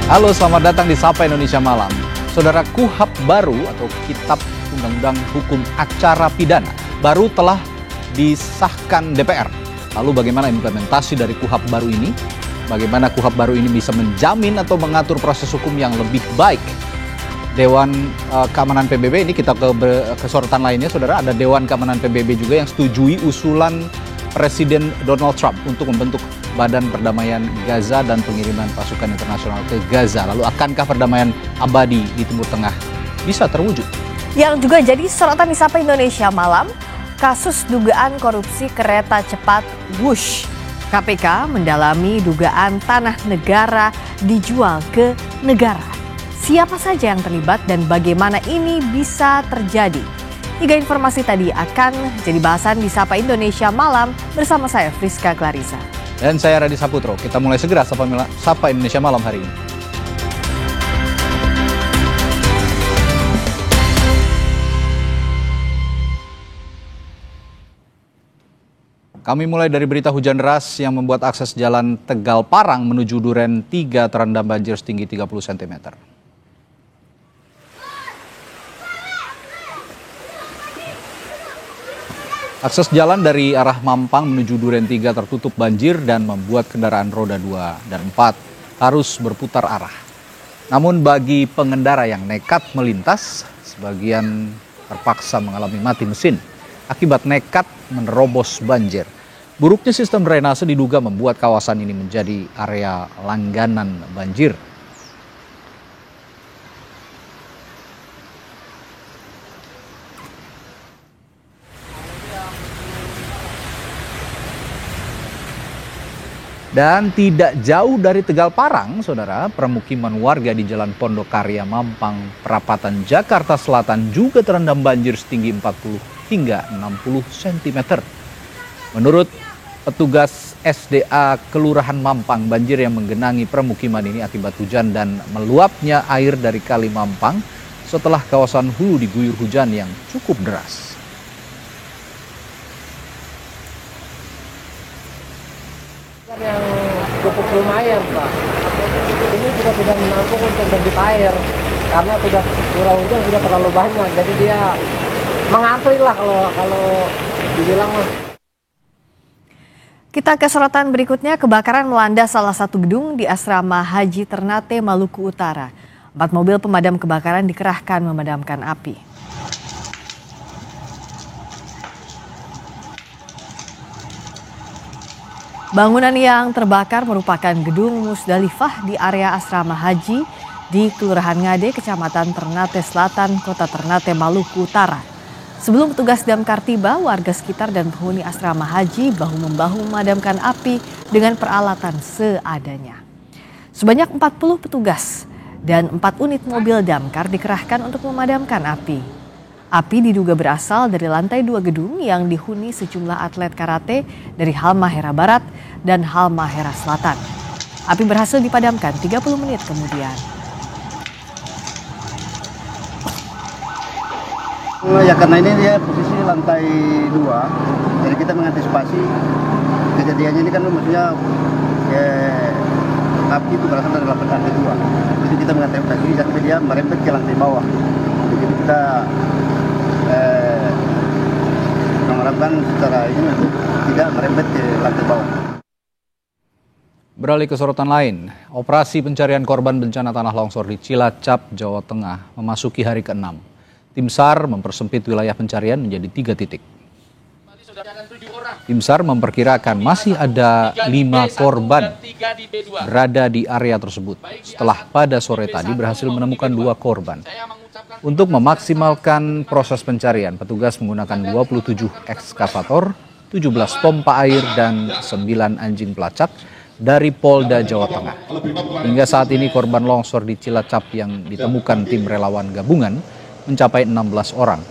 Halo, selamat datang di Sapa Indonesia Malam. Saudara, KUHP baru atau Kitab Undang-Undang Hukum Acara Pidana baru telah disahkan DPR. Lalu bagaimana implementasi dari KUHP baru ini? Bagaimana KUHP baru ini bisa menjamin atau mengatur proses hukum yang lebih baik? Dewan Keamanan PBB ini kita ke sorotan lainnya, saudara. Ada Dewan Keamanan PBB juga yang setujui usulan Presiden Donald Trump untuk membentuk Badan Perdamaian Gaza dan pengiriman pasukan internasional ke Gaza. Lalu akankah perdamaian abadi di Timur Tengah bisa terwujud? Yang juga jadi sorotan di Sapa Indonesia Malam, kasus dugaan korupsi kereta cepat Wush. KPK mendalami dugaan tanah negara dijual ke negara. Siapa saja yang terlibat dan bagaimana ini bisa terjadi? 3 informasi tadi akan jadi bahasan di Sapa Indonesia Malam bersama saya Friska Clarissa. Dan saya Radi Saputro. Kita mulai segera Sapa Indonesia Malam hari ini. Kami mulai dari berita hujan deras yang membuat akses jalan Tegal Parang menuju Duren 3 terendam banjir setinggi 30 cm. Akses jalan dari arah Mampang menuju Duren 3 tertutup banjir dan membuat kendaraan roda 2 dan 4 harus berputar arah. Namun bagi pengendara yang nekat melintas, sebagian terpaksa mengalami mati mesin akibat nekat menerobos banjir. Buruknya sistem drainase diduga membuat kawasan ini menjadi area langganan banjir. Dan tidak jauh dari Tegal Parang, saudara, permukiman warga di Jalan Pondokarya, Mampang, Perapatan, Jakarta Selatan juga terendam banjir setinggi 40 hingga 60 cm. Menurut petugas SDA Kelurahan Mampang, banjir yang menggenangi permukiman ini akibat hujan dan meluapnya air dari Kali Mampang setelah kawasan hulu diguyur hujan yang cukup deras. Yang cukup lumayan, Pak. Ini sudah menampung untuk debit air karena sudah curah hujan sudah terlalu banyak, jadi dia mengantri lah kalau dibilang mas. Kita ke sorotan berikutnya, kebakaran melanda salah satu gedung di Asrama Haji Ternate, Maluku Utara. 4 mobil pemadam kebakaran dikerahkan memadamkan api. Bangunan yang terbakar merupakan gedung Musdalifah di area Asrama Haji di Kelurahan Ngade, Kecamatan Ternate Selatan, Kota Ternate, Maluku Utara. Sebelum petugas damkar tiba, warga sekitar dan penghuni Asrama Haji bahu-membahu memadamkan api dengan peralatan seadanya. Sebanyak 40 petugas dan 4 unit mobil damkar dikerahkan untuk memadamkan api. Api diduga berasal dari lantai 2 gedung yang dihuni sejumlah atlet karate dari Halmahera Barat dan Halmahera Selatan. Api berhasil dipadamkan 30 menit kemudian. Ya karena ini dia posisi lantai 2, jadi kita mengantisipasi kejadiannya ini kan maksudnya api itu berasal dari lantai 2. Jadi kita mengantisipasi sampai dia merembet ke lantai bawah. Jadi kita mengharapkan secara ini untuk tidak merembet ke lantai bawah. Beralih ke sorotan lain, operasi pencarian korban bencana tanah longsor di Cilacap, Jawa Tengah memasuki hari ke-6. Tim SAR mempersempit wilayah pencarian menjadi 3 titik. Tim SAR memperkirakan masih ada 5 korban berada di area tersebut. Setelah pada sore tadi berhasil menemukan 2 korban. Untuk memaksimalkan proses pencarian, petugas menggunakan 27 ekskavator, 17 pompa air, dan 9 anjing pelacak dari Polda Jawa Tengah. Hingga saat ini korban longsor di Cilacap yang ditemukan tim relawan gabungan mencapai 16 orang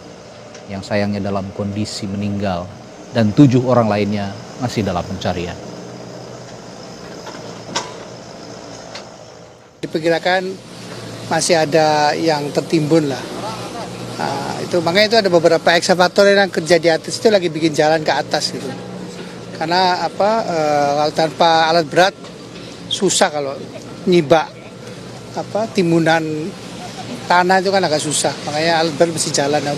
yang sayangnya dalam kondisi meninggal dan 7 orang lainnya masih dalam pencarian. Diperkirakan masih ada yang tertimbun lah. Nah, itu makanya itu ada beberapa ekskavator yang kerja di atas itu lagi bikin jalan ke atas gitu. Karena kalau tanpa alat berat susah kalau nyibak timbunan tanah itu kan agak susah, makanya alat berat mesti jalan. Nah,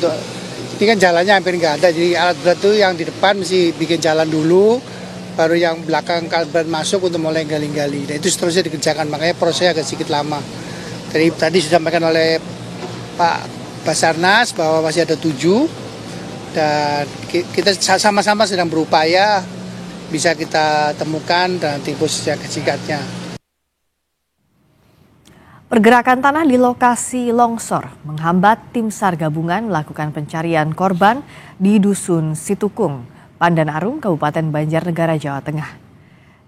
ini kan jalannya hampir nggak ada, jadi alat berat itu yang di depan mesti bikin jalan dulu, baru yang belakang alat berat masuk untuk mulai gali-gali. Nah, itu seterusnya dikerjakan, makanya prosesnya agak sedikit lama. Jadi tadi sudah disampaikan oleh Pak Basarnas bahwa masih ada 7, dan kita sama-sama sedang berupaya bisa kita temukan dan nanti posisi singkatnya. Pergerakan tanah di lokasi longsor menghambat tim SAR gabungan melakukan pencarian korban di Dusun Situkung, Pandanarum, Kabupaten Banjarnegara, Jawa Tengah.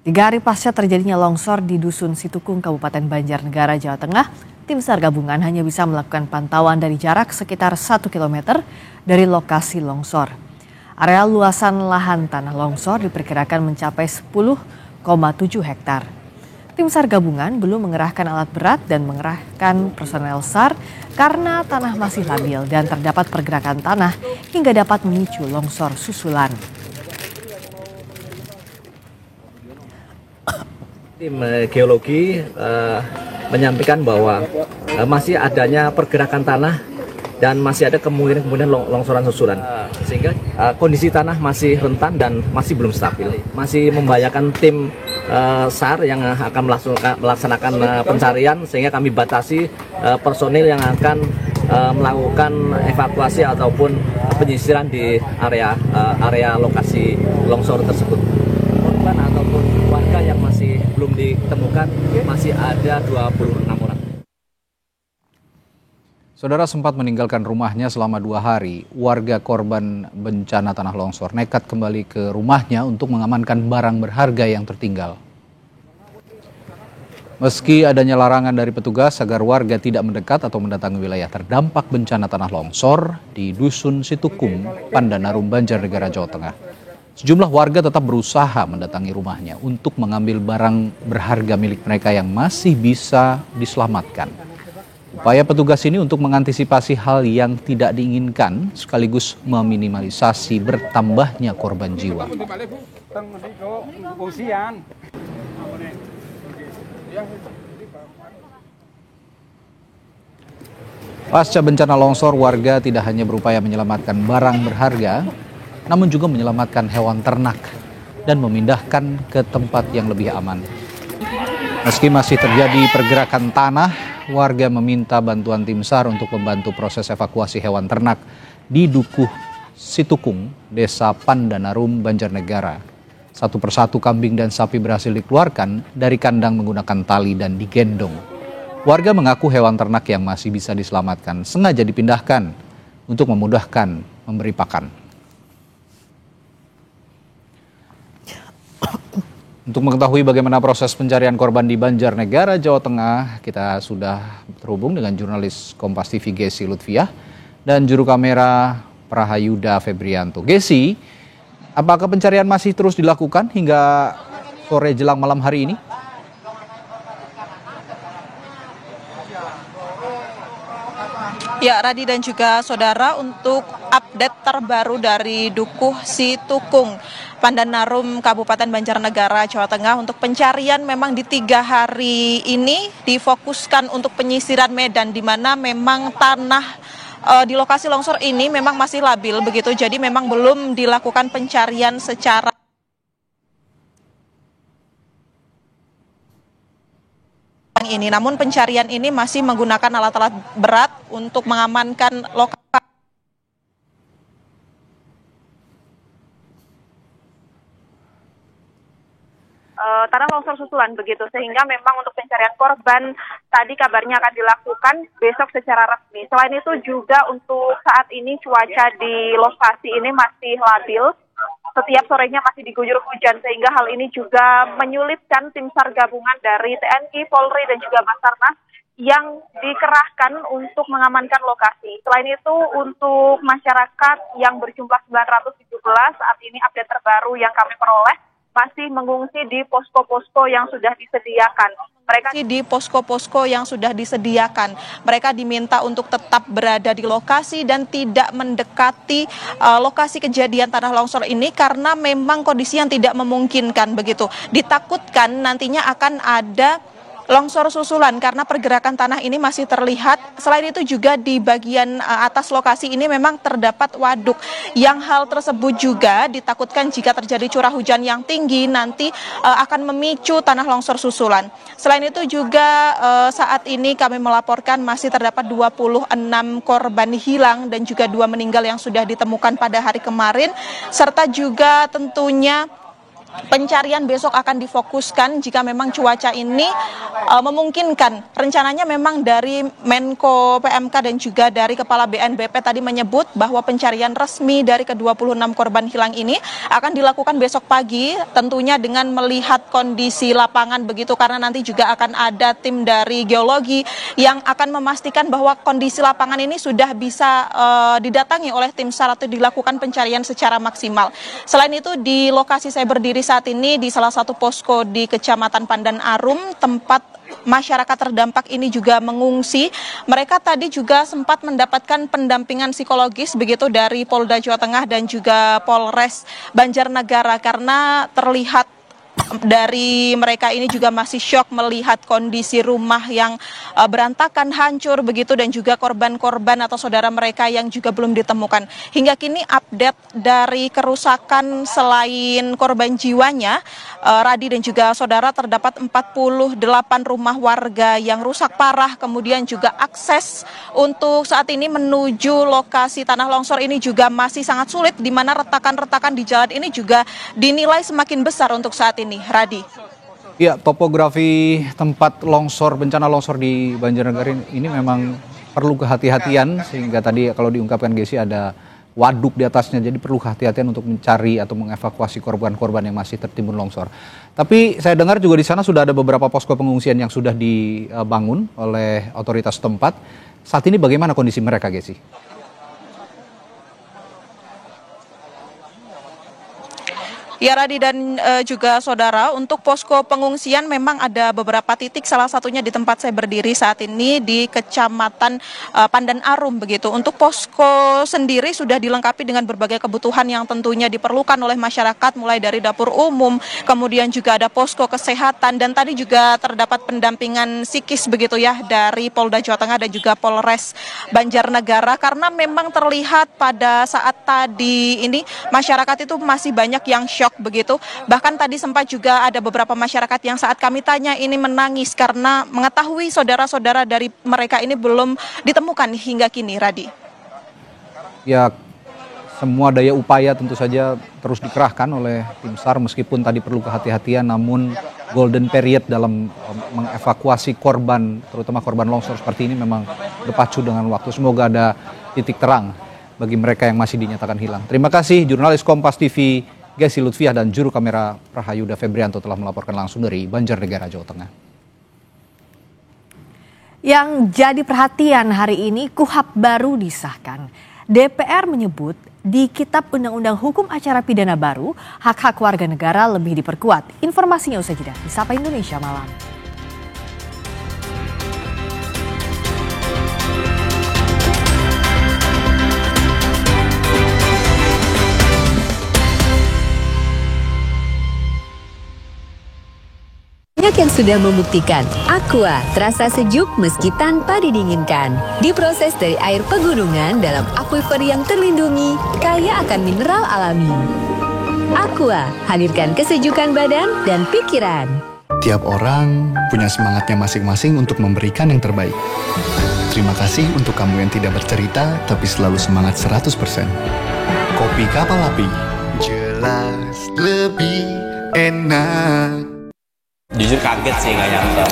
3 hari pasca terjadinya longsor di Dusun Situkung, Kabupaten Banjarnegara, Jawa Tengah, tim SAR gabungan hanya bisa melakukan pantauan dari jarak sekitar 1 km dari lokasi longsor. Area luasan lahan tanah longsor diperkirakan mencapai 10,7 hektar. Tim SAR gabungan belum mengerahkan alat berat dan mengerahkan personel SAR karena tanah masih labil dan terdapat pergerakan tanah hingga dapat memicu longsor susulan. Tim geologi menyampaikan bahwa masih adanya pergerakan tanah dan masih ada kemungkinan longsoran susulan, sehingga kondisi tanah masih rentan dan masih belum stabil, masih membahayakan tim SAR yang akan melaksanakan pencarian, sehingga kami batasi personil yang akan melakukan evakuasi ataupun penyisiran di area lokasi longsor tersebut. Korban ataupun warga yang masih belum ditemukan masih ada 26 orang. Saudara sempat meninggalkan rumahnya selama 2 hari. Warga korban bencana tanah longsor nekat kembali ke rumahnya untuk mengamankan barang berharga yang tertinggal. Meski adanya larangan dari petugas agar warga tidak mendekat atau mendatangi wilayah terdampak bencana tanah longsor di Dusun Situkung, Pandanarum, Banjarnegara, Jawa Tengah, sejumlah warga tetap berusaha mendatangi rumahnya untuk mengambil barang berharga milik mereka yang masih bisa diselamatkan. Upaya petugas ini untuk mengantisipasi hal yang tidak diinginkan sekaligus meminimalisasi bertambahnya korban jiwa. Pasca bencana longsor, warga tidak hanya berupaya menyelamatkan barang berharga, namun juga menyelamatkan hewan ternak dan memindahkan ke tempat yang lebih aman. Meski masih terjadi pergerakan tanah, warga meminta bantuan tim SAR untuk membantu proses evakuasi hewan ternak di Dukuh Situkung, Desa Pandanarum, Banjarnegara. Satu persatu kambing dan sapi berhasil dikeluarkan dari kandang menggunakan tali dan digendong. Warga mengaku hewan ternak yang masih bisa diselamatkan sengaja dipindahkan untuk memudahkan memberi pakan. Untuk mengetahui bagaimana proses pencarian korban di Banjarnegara, Jawa Tengah, kita sudah terhubung dengan jurnalis Kompas TV Gesi Lutfiah dan juru kamera Prahayuda Febrianto. Gesi, apakah pencarian masih terus dilakukan hingga sore jelang malam hari ini? Ya, Radi dan juga saudara, untuk update terbaru dari Dukuh Situkung, Pandanarum, Kabupaten Banjarnegara, Jawa Tengah, untuk pencarian memang di 3 hari ini difokuskan untuk penyisiran medan, di mana memang tanah di lokasi longsor ini memang masih labil begitu, jadi memang belum dilakukan pencarian secara ini. Namun pencarian ini masih menggunakan alat-alat berat untuk mengamankan lokasi tanah longsor susulan begitu, sehingga memang untuk pencarian korban tadi kabarnya akan dilakukan besok secara resmi. Selain itu juga untuk saat ini cuaca di lokasi ini masih labil. Setiap sorenya masih diguyur hujan, sehingga hal ini juga menyulitkan tim SAR gabungan dari TNI, Polri, dan juga Basarnas yang dikerahkan untuk mengamankan lokasi. Selain itu, untuk masyarakat yang berjumlah 917, saat ini update terbaru yang kami peroleh, masih mengungsi di posko-posko yang sudah disediakan. Mereka diminta untuk tetap berada di lokasi dan tidak mendekati lokasi kejadian tanah longsor ini karena memang kondisi yang tidak memungkinkan begitu. Ditakutkan nantinya akan ada longsor susulan karena pergerakan tanah ini masih terlihat. Selain itu juga di bagian atas lokasi ini memang terdapat waduk yang hal tersebut juga ditakutkan jika terjadi curah hujan yang tinggi nanti akan memicu tanah longsor susulan. Selain itu juga saat ini kami melaporkan masih terdapat 26 korban hilang dan juga 2 meninggal yang sudah ditemukan pada hari kemarin, serta juga tentunya pencarian besok akan difokuskan jika memang cuaca ini memungkinkan. Rencananya memang dari Menko PMK dan juga dari Kepala BNPB tadi menyebut bahwa pencarian resmi dari ke-26 korban hilang ini akan dilakukan besok pagi, tentunya dengan melihat kondisi lapangan begitu, karena nanti juga akan ada tim dari geologi yang akan memastikan bahwa kondisi lapangan ini sudah bisa didatangi oleh tim SAR atau dilakukan pencarian secara maksimal. Selain itu di lokasi saya berdiri saat ini di salah satu posko di Kecamatan Pandan Arum, tempat masyarakat terdampak ini juga mengungsi. Mereka tadi juga sempat mendapatkan pendampingan psikologis begitu dari Polda Jawa Tengah dan juga Polres Banjarnegara, karena terlihat dari mereka ini juga masih syok melihat kondisi rumah yang berantakan, hancur begitu, dan juga korban-korban atau saudara mereka yang juga belum ditemukan. Hingga kini update dari kerusakan selain korban jiwanya, Radi dan juga saudara, terdapat 48 rumah warga yang rusak parah, kemudian juga akses untuk saat ini menuju lokasi tanah longsor ini juga masih sangat sulit, di mana retakan-retakan di jalan ini juga dinilai semakin besar untuk saat ini. Radi. Ya, topografi tempat longsor, bencana longsor di Banjarnegara ini memang perlu kehati-hatian, sehingga tadi kalau diungkapkan Gesi ada waduk di atasnya, jadi perlu kehati-hatian untuk mencari atau mengevakuasi korban-korban yang masih tertimbun longsor. Tapi saya dengar juga di sana sudah ada beberapa posko pengungsian yang sudah dibangun oleh otoritas setempat. Saat ini bagaimana kondisi mereka, Gesi? Ya, Radi dan juga saudara, untuk posko pengungsian memang ada beberapa titik, salah satunya di tempat saya berdiri saat ini di Kecamatan Pandan Arum begitu. Untuk posko sendiri sudah dilengkapi dengan berbagai kebutuhan yang tentunya diperlukan oleh masyarakat, mulai dari dapur umum, kemudian juga ada posko kesehatan, dan tadi juga terdapat pendampingan psikis begitu ya dari Polda Jawa Tengah dan juga Polres Banjarnegara, karena memang terlihat pada saat tadi ini masyarakat itu masih banyak yang syok begitu. Bahkan tadi sempat juga ada beberapa masyarakat yang saat kami tanya ini menangis karena mengetahui saudara-saudara dari mereka ini belum ditemukan hingga kini, Radi. Ya, semua daya upaya tentu saja terus dikerahkan oleh tim SAR, meskipun tadi perlu kehati-hatian, namun golden period dalam mengevakuasi korban, terutama korban longsor seperti ini, memang berpacu dengan waktu. Semoga ada titik terang bagi mereka yang masih dinyatakan hilang. Terima kasih jurnalis Kompas TV Gesi Lutfiah dan juru kamera Rahayuda Febrianto telah melaporkan langsung dari Banjarnegara, Jawa Tengah. Yang jadi perhatian hari ini, KUHP baru disahkan. DPR menyebut di Kitab Undang-Undang Hukum Acara Pidana baru, hak-hak warga negara lebih diperkuat. Informasinya usai jeda di Sapa Indonesia Malam. Banyak yang sudah membuktikan Aqua terasa sejuk meski tanpa didinginkan. Diproses dari air pegunungan dalam akuifer yang terlindungi, kaya akan mineral alami. Aqua, hadirkan kesejukan badan dan pikiran. Tiap orang punya semangatnya masing-masing untuk memberikan yang terbaik. Terima kasih untuk kamu yang tidak bercerita tapi selalu semangat 100%. Kopi Kapal Api, jelas lebih enak. Jujur kaget sih, nggak nyangka.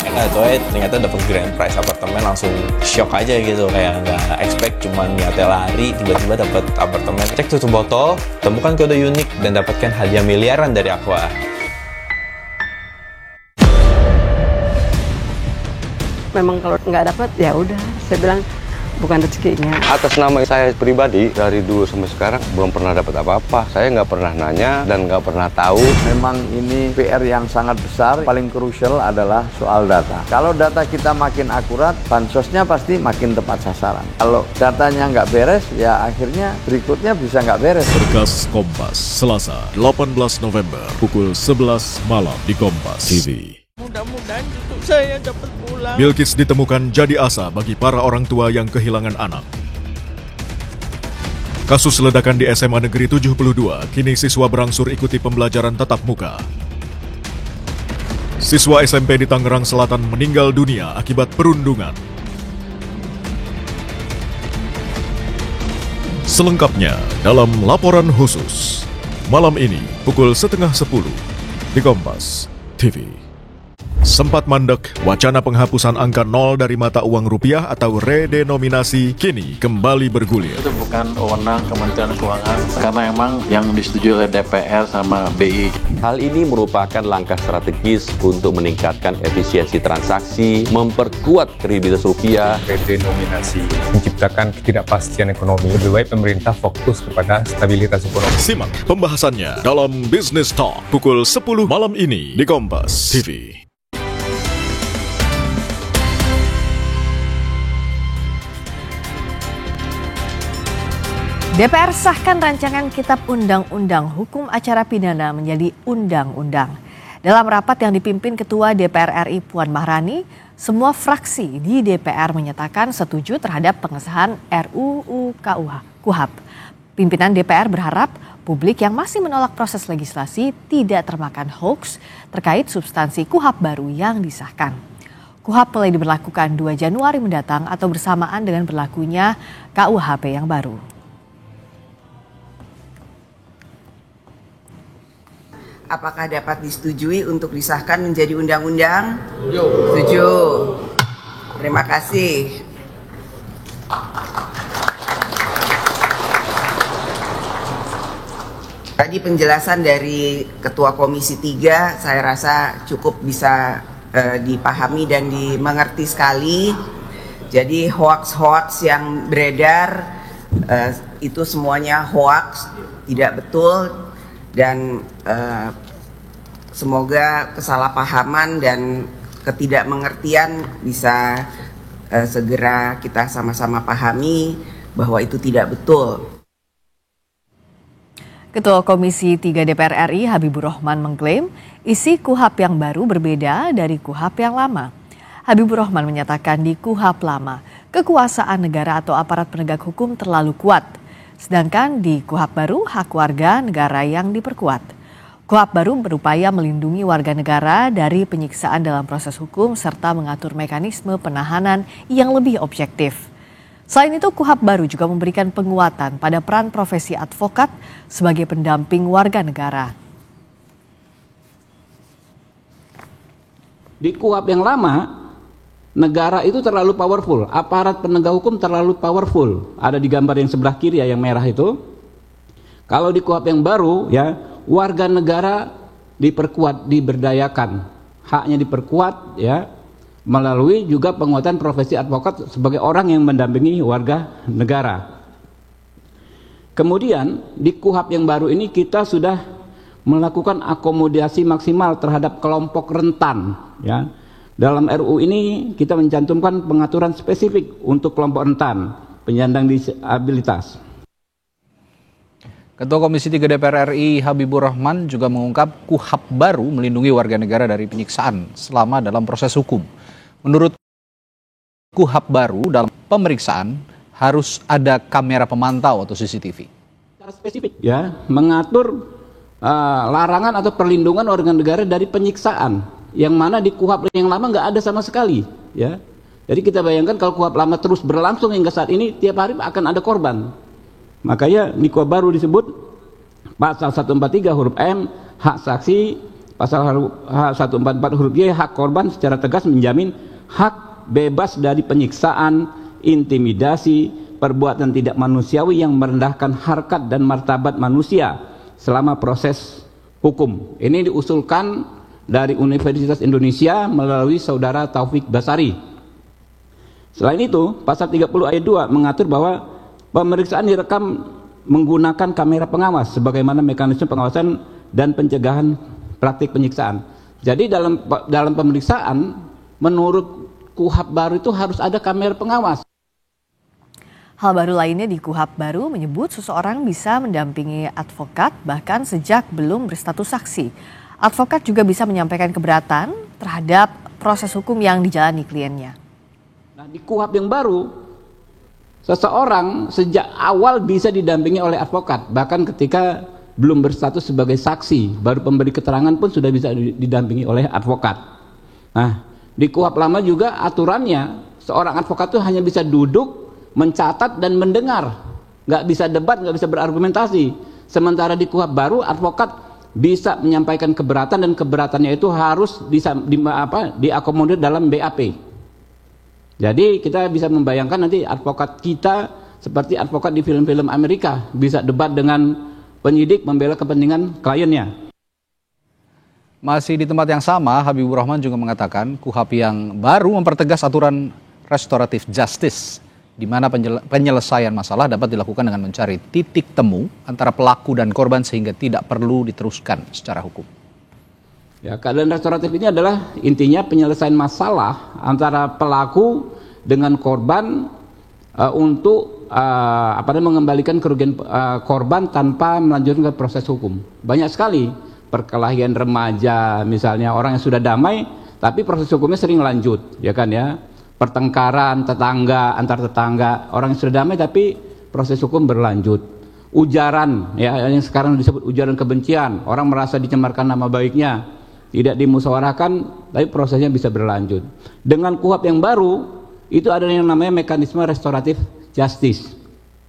Ternyata dapet grand prize apartemen, langsung shock aja gitu. Kayak nggak expect, cuman niatnya lari, tiba-tiba dapet apartemen. Cek tutup botol, temukan kode unik, dan dapatkan hadiah miliaran dari Aqua. Memang kalau nggak dapat, ya udah. Saya bilang, bukan rezekinya. Atas nama saya pribadi, dari dulu sampai sekarang belum pernah dapat apa-apa. Saya nggak pernah nanya dan nggak pernah tahu. Memang ini PR yang sangat besar. Paling krusial adalah soal data. Kalau data kita makin akurat, bansosnya pasti makin tepat sasaran. Kalau datanya nggak beres, ya akhirnya berikutnya bisa nggak beres. Berkas Kompas, Selasa 18 November pukul 11 malam di Kompas TV. mudah-mudahan cucu saya dapat pulang. Bilkis ditemukan jadi asa bagi para orang tua yang kehilangan anak. Kasus ledakan di SMA Negeri 72, kini siswa berangsur ikuti pembelajaran tatap muka. Siswa SMP di Tangerang Selatan meninggal dunia akibat perundungan. Selengkapnya dalam laporan khusus malam ini pukul 9:30 di Kompas TV. Sempat mandek, wacana penghapusan angka 0 dari mata uang rupiah atau redenominasi kini kembali bergulir. Itu bukan wewenang Kementerian Keuangan karena emang yang disetujui oleh DPR sama BI. Hal ini merupakan langkah strategis untuk meningkatkan efisiensi transaksi, memperkuat kredibilitas rupiah, redenominasi, menciptakan ketidakpastian ekonomi. Lebih baik pemerintah fokus kepada stabilitas ekonomi. Simak pembahasannya dalam Business Talk pukul 10 malam ini di Kompas TV. DPR sahkan rancangan Kitab Undang-Undang Hukum Acara Pidana menjadi undang-undang. Dalam rapat yang dipimpin Ketua DPR RI Puan Maharani, semua fraksi di DPR menyatakan setuju terhadap pengesahan RUU KUHP. Pimpinan DPR berharap publik yang masih menolak proses legislasi tidak termakan hoax terkait substansi KUHP baru yang disahkan. KUHP mulai diberlakukan 2 Januari mendatang atau bersamaan dengan berlakunya KUHP yang baru. Apakah dapat disetujui untuk disahkan menjadi undang-undang? Setuju. Terima kasih. Tadi penjelasan dari Ketua Komisi 3 saya rasa cukup bisa dipahami dan dimengerti sekali. Jadi hoax-hoax yang beredar itu semuanya hoax, tidak betul. Dan semoga kesalahpahaman dan ketidakmengertian bisa segera kita sama-sama pahami bahwa itu tidak betul. Ketua Komisi 3 DPR RI Habibur Rahman mengklaim isi KUHP yang baru berbeda dari KUHP yang lama. Habibur Rahman menyatakan di KUHP lama, kekuasaan negara atau aparat penegak hukum terlalu kuat. Sedangkan di KUHP baru, hak warga negara yang diperkuat. KUHP baru berupaya melindungi warga negara dari penyiksaan dalam proses hukum serta mengatur mekanisme penahanan yang lebih objektif. Selain itu, KUHP baru juga memberikan penguatan pada peran profesi advokat sebagai pendamping warga negara. Di KUHP yang lama, negara itu terlalu powerful, aparat penegak hukum terlalu powerful. Ada di gambar yang sebelah kiri ya, yang merah itu. Kalau di KUHP yang baru ya, warga negara diperkuat, diberdayakan, haknya diperkuat ya, melalui juga penguatan profesi advokat sebagai orang yang mendampingi warga negara. Kemudian di KUHP yang baru ini kita sudah melakukan akomodasi maksimal terhadap kelompok rentan ya. Dalam RU ini kita mencantumkan pengaturan spesifik untuk kelompok rentan, penyandang disabilitas. Ketua Komisi 3 DPR RI Habibur Rahman juga mengungkap KUHP baru melindungi warga negara dari penyiksaan selama dalam proses hukum. Menurut KUHP baru dalam pemeriksaan harus ada kamera pemantau atau CCTV. Secara spesifik ya, mengatur larangan atau perlindungan warga negara dari penyiksaan. Yang mana di KUHP yang lama nggak ada sama sekali ya. Jadi kita bayangkan kalau KUHP lama terus berlangsung hingga saat ini, tiap hari akan ada korban. Makanya di KUHP baru disebut pasal 143 huruf M hak saksi, pasal 144 huruf Y hak korban secara tegas menjamin hak bebas dari penyiksaan, intimidasi, perbuatan tidak manusiawi yang merendahkan harkat dan martabat manusia selama proses hukum. Ini diusulkan dari Universitas Indonesia melalui saudara Taufik Basari. Selain itu, pasal 30 ayat 2 mengatur bahwa pemeriksaan direkam menggunakan kamera pengawas sebagaimana mekanisme pengawasan dan pencegahan praktik penyiksaan. Jadi dalam pemeriksaan menurut KUHP baru itu harus ada kamera pengawas. Hal baru lainnya di KUHP baru menyebut seseorang bisa mendampingi advokat bahkan sejak belum berstatus saksi. Advokat juga bisa menyampaikan keberatan terhadap proses hukum yang dijalani kliennya. Nah, di KUHP yang baru, seseorang sejak awal bisa didampingi oleh advokat, bahkan ketika belum berstatus sebagai saksi, baru pemberi keterangan pun sudah bisa didampingi oleh advokat. Nah, di KUHP lama juga aturannya seorang advokat itu hanya bisa duduk, mencatat dan mendengar, nggak bisa debat, nggak bisa berargumentasi. Sementara di KUHP baru advokat bisa menyampaikan keberatan dan keberatannya itu harus diakomodir dalam BAP. Jadi kita bisa membayangkan nanti advokat kita seperti advokat di film-film Amerika, bisa debat dengan penyidik membela kepentingan kliennya. Masih di tempat yang sama, Habibur Rahman juga mengatakan KUHP yang baru mempertegas aturan restoratif justice, di mana penyelesaian masalah dapat dilakukan dengan mencari titik temu antara pelaku dan korban sehingga tidak perlu diteruskan secara hukum. Ya, keadilan restoratif ini adalah intinya penyelesaian masalah antara pelaku dengan korban untuk mengembalikan kerugian korban tanpa melanjutkan ke proses hukum. Banyak sekali perkelahian remaja, misalnya orang yang sudah damai tapi proses hukumnya sering lanjut, ya kan ya. Pertengkaran tetangga antar tetangga, orang yang sudah damai tapi proses hukum berlanjut. Ujaran, ya yang sekarang disebut ujaran kebencian, orang merasa dicemarkan nama baiknya, tidak dimusyawarahkan tapi prosesnya bisa berlanjut. Dengan KUHP yang baru itu ada yang namanya mekanisme restoratif justice,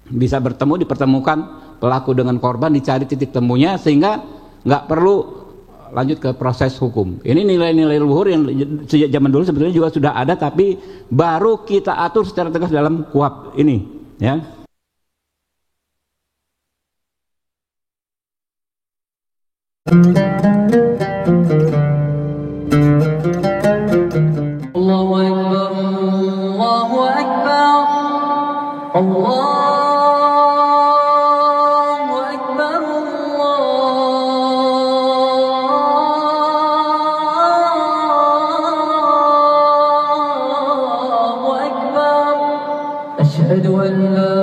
bisa bertemu, dipertemukan pelaku dengan korban, dicari titik temunya sehingga nggak perlu lanjut ke proses hukum. Ini nilai-nilai luhur yang sejak zaman dulu sebetulnya juga sudah ada, tapi baru kita atur secara tegas dalam KUHP ini, ya. Allahu Akbar, Allahu Akbar, Allah. أشهد أن لا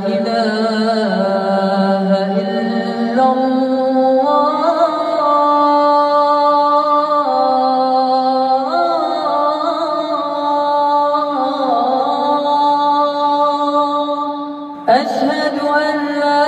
إله إلا الله أشهد أن لا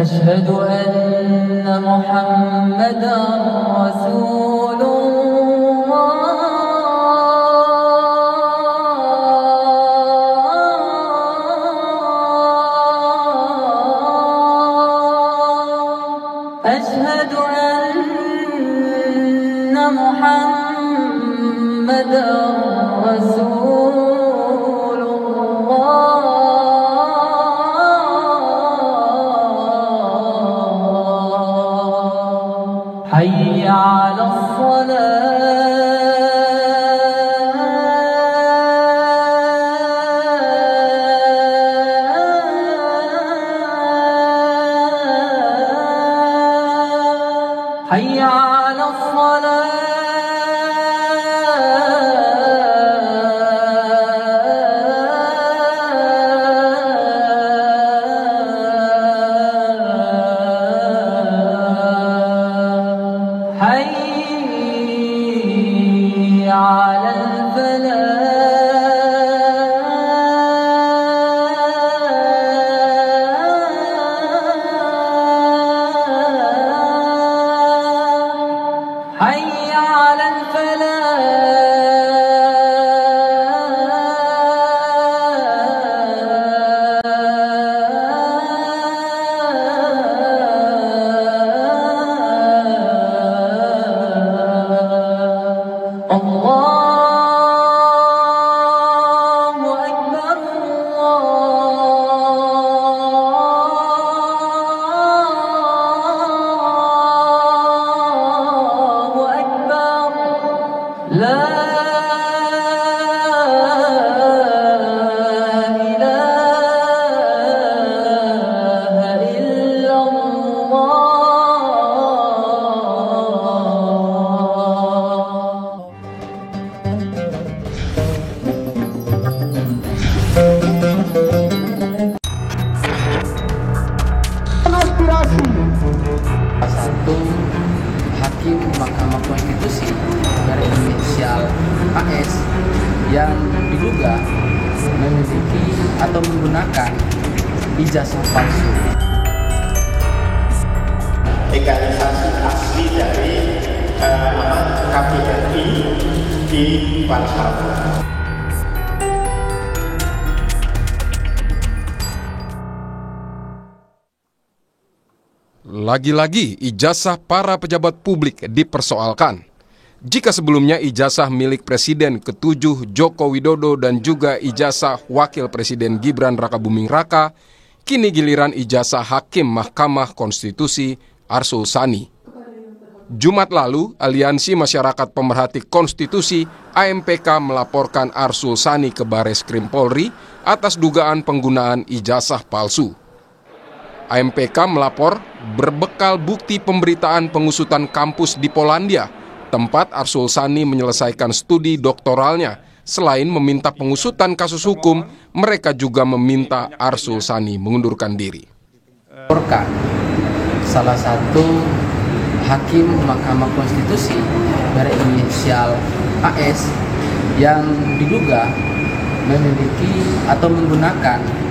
أشهد أن محمدا رسول الله أشهد أن محمدا رسول حي على الصلاة حي على حي على الفلاح حي على الفلاح الله أكبر الله أكبر لا إله إلا الله Mahkamah Konstitusi berinisial AS yang diduga memiliki atau menggunakan ijazah palsu. Legalisasi asli dari KPRI di Palsu. Lagi-lagi ijazah para pejabat publik dipersoalkan. Jika sebelumnya ijazah milik Presiden ke-7 Joko Widodo dan juga ijazah Wakil Presiden Gibran Rakabuming Raka, kini giliran ijazah Hakim Mahkamah Konstitusi Arsul Sani. Jumat lalu, Aliansi Masyarakat Pemerhati Konstitusi AMPK melaporkan Arsul Sani ke Bareskrim Polri atas dugaan penggunaan ijazah palsu. AMPK melapor berbekal bukti pemberitaan pengusutan kampus di Polandia, tempat Arsul Sani menyelesaikan studi doktoralnya. Selain meminta pengusutan kasus hukum, mereka juga meminta Arsul Sani mengundurkan diri. Salah satu hakim Mahkamah Konstitusi berinisial AS yang diduga memiliki atau menggunakan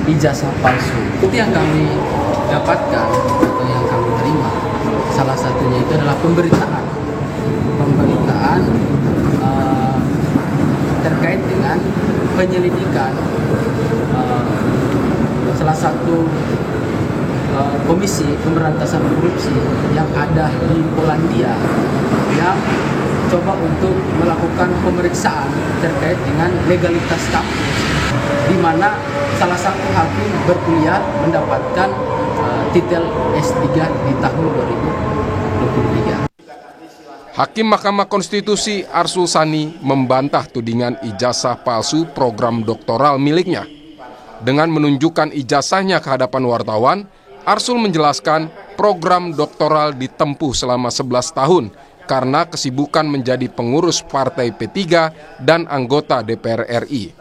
ijazah palsu. Itu yang kami dapatkan atau yang kami terima. Salah satunya itu adalah pemberitaan terkait dengan penyelidikan salah satu komisi pemberantasan korupsi yang ada di Polandia yang coba untuk melakukan pemeriksaan terkait dengan legalitas kampus, di mana salah satu hakim berkuliah mendapatkan titel S3 di tahun 2023. Hakim Mahkamah Konstitusi Arsul Sani membantah tudingan ijazah palsu program doktoral miliknya. Dengan menunjukkan ijazahnya ke hadapan wartawan, Arsul menjelaskan program doktoral ditempuh selama 11 tahun karena kesibukan menjadi pengurus Partai P3 dan anggota DPR RI.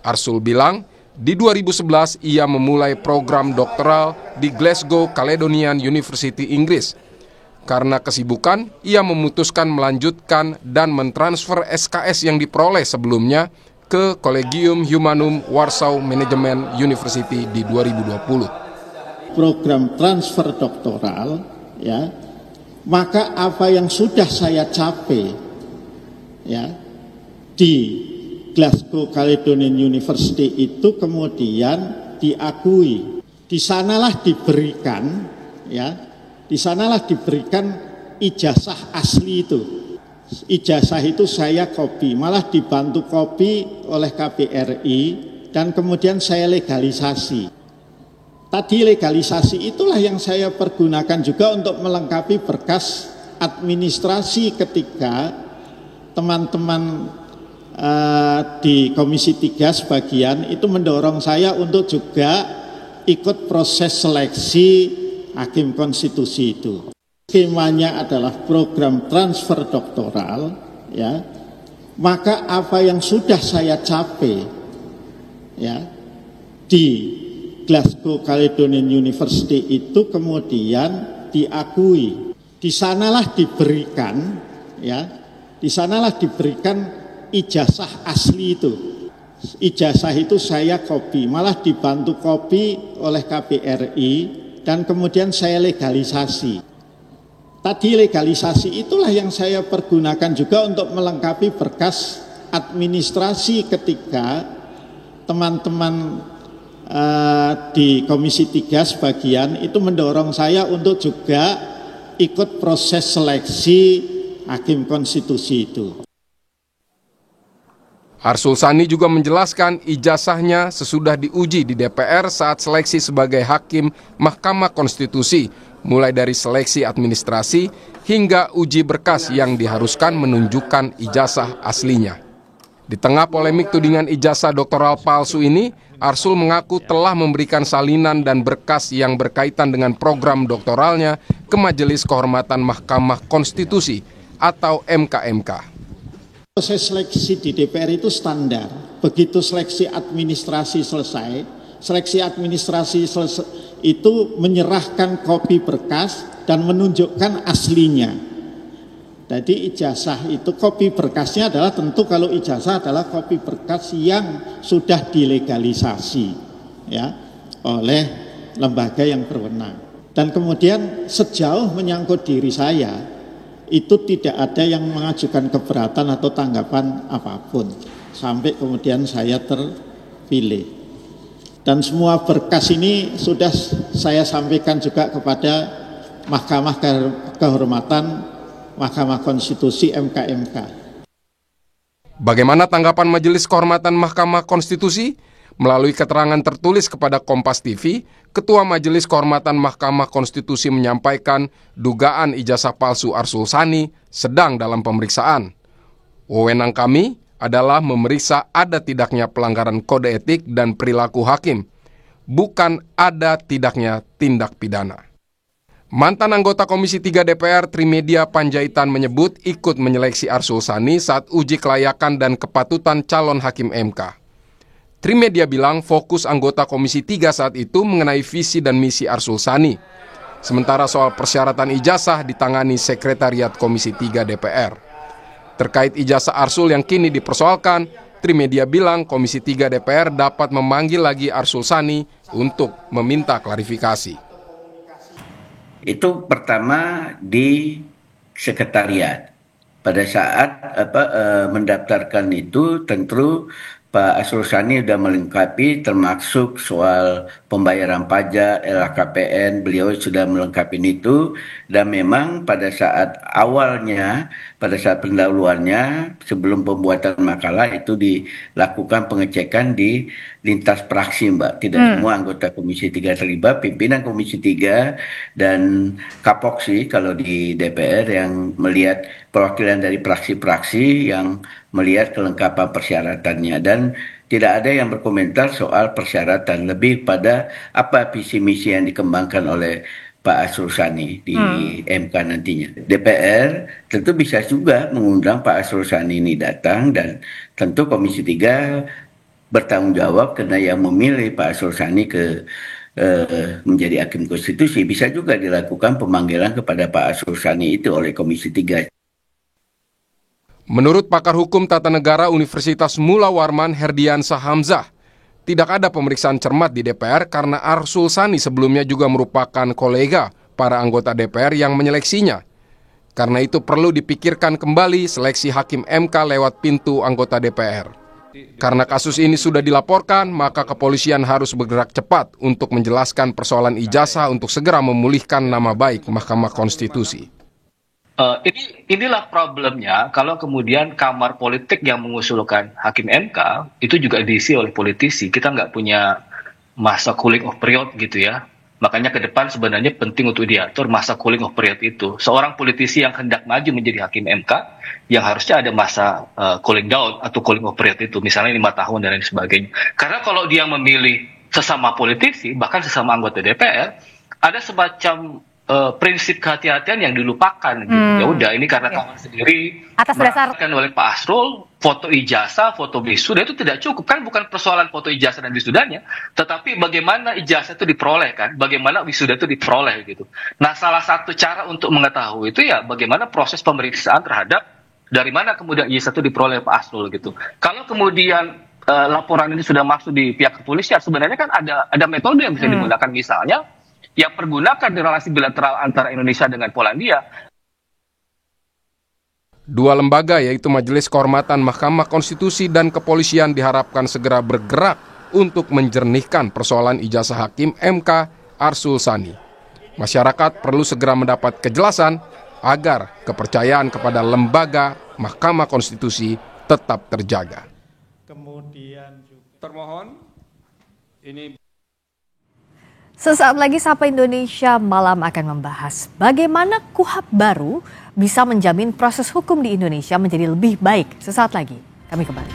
Arsul bilang, di 2011 ia memulai program doktoral di Glasgow Caledonian University, Inggris. Karena kesibukan, ia memutuskan melanjutkan dan mentransfer SKS yang diperoleh sebelumnya ke Collegium Humanum Warsaw Management University di 2020. Program transfer doktoral, ya, maka apa yang sudah saya capai, ya, di Glasgow Caledonian University itu kemudian diakui. Di sanalah diberikan, ya, di sanalah diberikan ijazah asli itu. Ijazah itu saya copy, malah dibantu copy oleh KPRI dan kemudian saya legalisasi. Tadi legalisasi itulah yang saya pergunakan juga untuk melengkapi berkas administrasi ketika teman-teman di Komisi 3 sebagian itu mendorong saya untuk juga ikut proses seleksi Hakim Konstitusi itu. Skemanya adalah program transfer doktoral, ya. Maka apa yang sudah saya capai, ya, di Glasgow Caledonian University itu kemudian diakui. Di sanalah diberikan, ya, di sanalah diberikan ijazah asli itu. Ijazah itu saya copy, malah dibantu copy oleh KPRI dan kemudian saya legalisasi. Tadi legalisasi itulah yang saya pergunakan juga untuk melengkapi berkas administrasi ketika teman-teman di Komisi 3 sebagian itu mendorong saya untuk juga ikut proses seleksi Hakim Konstitusi itu. Arsul Sani juga menjelaskan ijazahnya sesudah diuji di DPR saat seleksi sebagai Hakim Mahkamah Konstitusi, mulai dari seleksi administrasi hingga uji berkas yang diharuskan menunjukkan ijazah aslinya. Di tengah polemik tudingan ijazah doktoral palsu ini, Arsul mengaku telah memberikan salinan dan berkas yang berkaitan dengan program doktoralnya ke Majelis Kehormatan Mahkamah Konstitusi atau MKMK. Proses seleksi di DPR itu standar. Begitu seleksi administrasi selesai, itu menyerahkan kopi berkas dan menunjukkan aslinya. Jadi ijazah itu kopi berkasnya adalah tentu kalau ijazah adalah kopi berkas yang sudah dilegalisasi ya oleh lembaga yang berwenang. Dan kemudian sejauh menyangkut diri saya itu tidak ada yang mengajukan keberatan atau tanggapan apapun sampai kemudian saya terpilih. Dan semua berkas ini sudah saya sampaikan juga kepada Mahkamah Kehormatan Mahkamah Konstitusi MKMK. Bagaimana tanggapan Majelis Kehormatan Mahkamah Konstitusi? Melalui keterangan tertulis kepada Kompas TV, Ketua Majelis Kehormatan Mahkamah Konstitusi menyampaikan dugaan ijazah palsu Arsul Sani sedang dalam pemeriksaan. Wewenang kami adalah memeriksa ada tidaknya pelanggaran kode etik dan perilaku hakim, bukan ada tidaknya tindak pidana. Mantan anggota Komisi 3 DPR Trimedia Panjaitan menyebut ikut menyeleksi Arsul Sani saat uji kelayakan dan kepatutan calon hakim MK. Trimedia bilang fokus anggota Komisi 3 saat itu mengenai visi dan misi Arsul Sani. Sementara soal persyaratan ijazah ditangani Sekretariat Komisi 3 DPR. Terkait ijazah Arsul yang kini dipersoalkan, Trimedia bilang Komisi 3 DPR dapat memanggil lagi Arsul Sani untuk meminta klarifikasi. Itu pertama di sekretariat. Pada saat mendaftarkan itu tentu Pak Arsul Sani sudah melengkapi termasuk soal pembayaran pajak, LHKPN, beliau sudah melengkapi itu. Dan memang pada saat awalnya, pada saat pendahuluannya, sebelum pembuatan makalah itu dilakukan pengecekan di lintas praksi, Mbak. Tidak semua anggota Komisi 3 terlibat, pimpinan Komisi 3 dan Kapoksi kalau di DPR yang melihat perwakilan dari praksi-praksi yang melihat kelengkapan persyaratannya, dan tidak ada yang berkomentar soal persyaratan, lebih pada apa visi misi yang dikembangkan oleh Pak Arsul Sani di MK nantinya. DPR tentu bisa juga mengundang Pak Arsul Sani ini datang, dan tentu Komisi 3 bertanggung jawab karena yang memilih Pak Arsul Sani menjadi hakim konstitusi. Bisa juga dilakukan pemanggilan kepada Pak Arsul Sani itu oleh Komisi 3. Menurut pakar hukum tata negara Universitas Mula Warman Herdiansah Hamzah, tidak ada pemeriksaan cermat di DPR karena Arsul Sani sebelumnya juga merupakan kolega para anggota DPR yang menyeleksinya. Karena itu perlu dipikirkan kembali seleksi hakim MK lewat pintu anggota DPR. Karena kasus ini sudah dilaporkan, maka kepolisian harus bergerak cepat untuk menjelaskan persoalan ijazah untuk segera memulihkan nama baik Mahkamah Konstitusi. Inilah problemnya kalau kemudian kamar politik yang mengusulkan hakim MK itu juga diisi oleh politisi. Kita nggak punya masa cooling off period gitu ya. Makanya ke depan sebenarnya penting untuk diatur masa cooling off period itu. Seorang politisi yang hendak maju menjadi hakim MK yang harusnya ada masa cooling down atau cooling off period itu, misalnya 5 tahun dan lain sebagainya. Karena kalau dia memilih sesama politisi, bahkan sesama anggota DPR, ada semacam prinsip kehati-hatian yang dilupakan gitu. Ya udah, ini karena kawan sendiri atas dasar oleh Pak Arsul, foto ijazah, foto wisuda itu tidak cukup, kan bukan persoalan foto ijazah dan wisudanya, tetapi bagaimana ijazah itu diperoleh, kan, bagaimana wisuda itu diperoleh gitu. Nah, salah satu cara untuk mengetahui itu ya bagaimana proses pemeriksaan terhadap dari mana kemudian ijazah itu diperoleh Pak Arsul gitu. Kalau kemudian laporan ini sudah masuk di pihak kepolisian, sebenarnya kan ada metode yang bisa digunakan, misalnya yang pergunakan di relasi bilateral antara Indonesia dengan Polandia. Dua lembaga yaitu Majelis Kehormatan Mahkamah Konstitusi dan Kepolisian diharapkan segera bergerak untuk menjernihkan persoalan ijazah hakim MK Arsul Sani. Masyarakat perlu segera mendapat kejelasan agar kepercayaan kepada lembaga Mahkamah Konstitusi tetap terjaga. Kemudian juga termohon ini. Sesaat lagi Sapa Indonesia Malam akan membahas bagaimana KUHP baru bisa menjamin proses hukum di Indonesia menjadi lebih baik. Sesaat lagi kami kembali.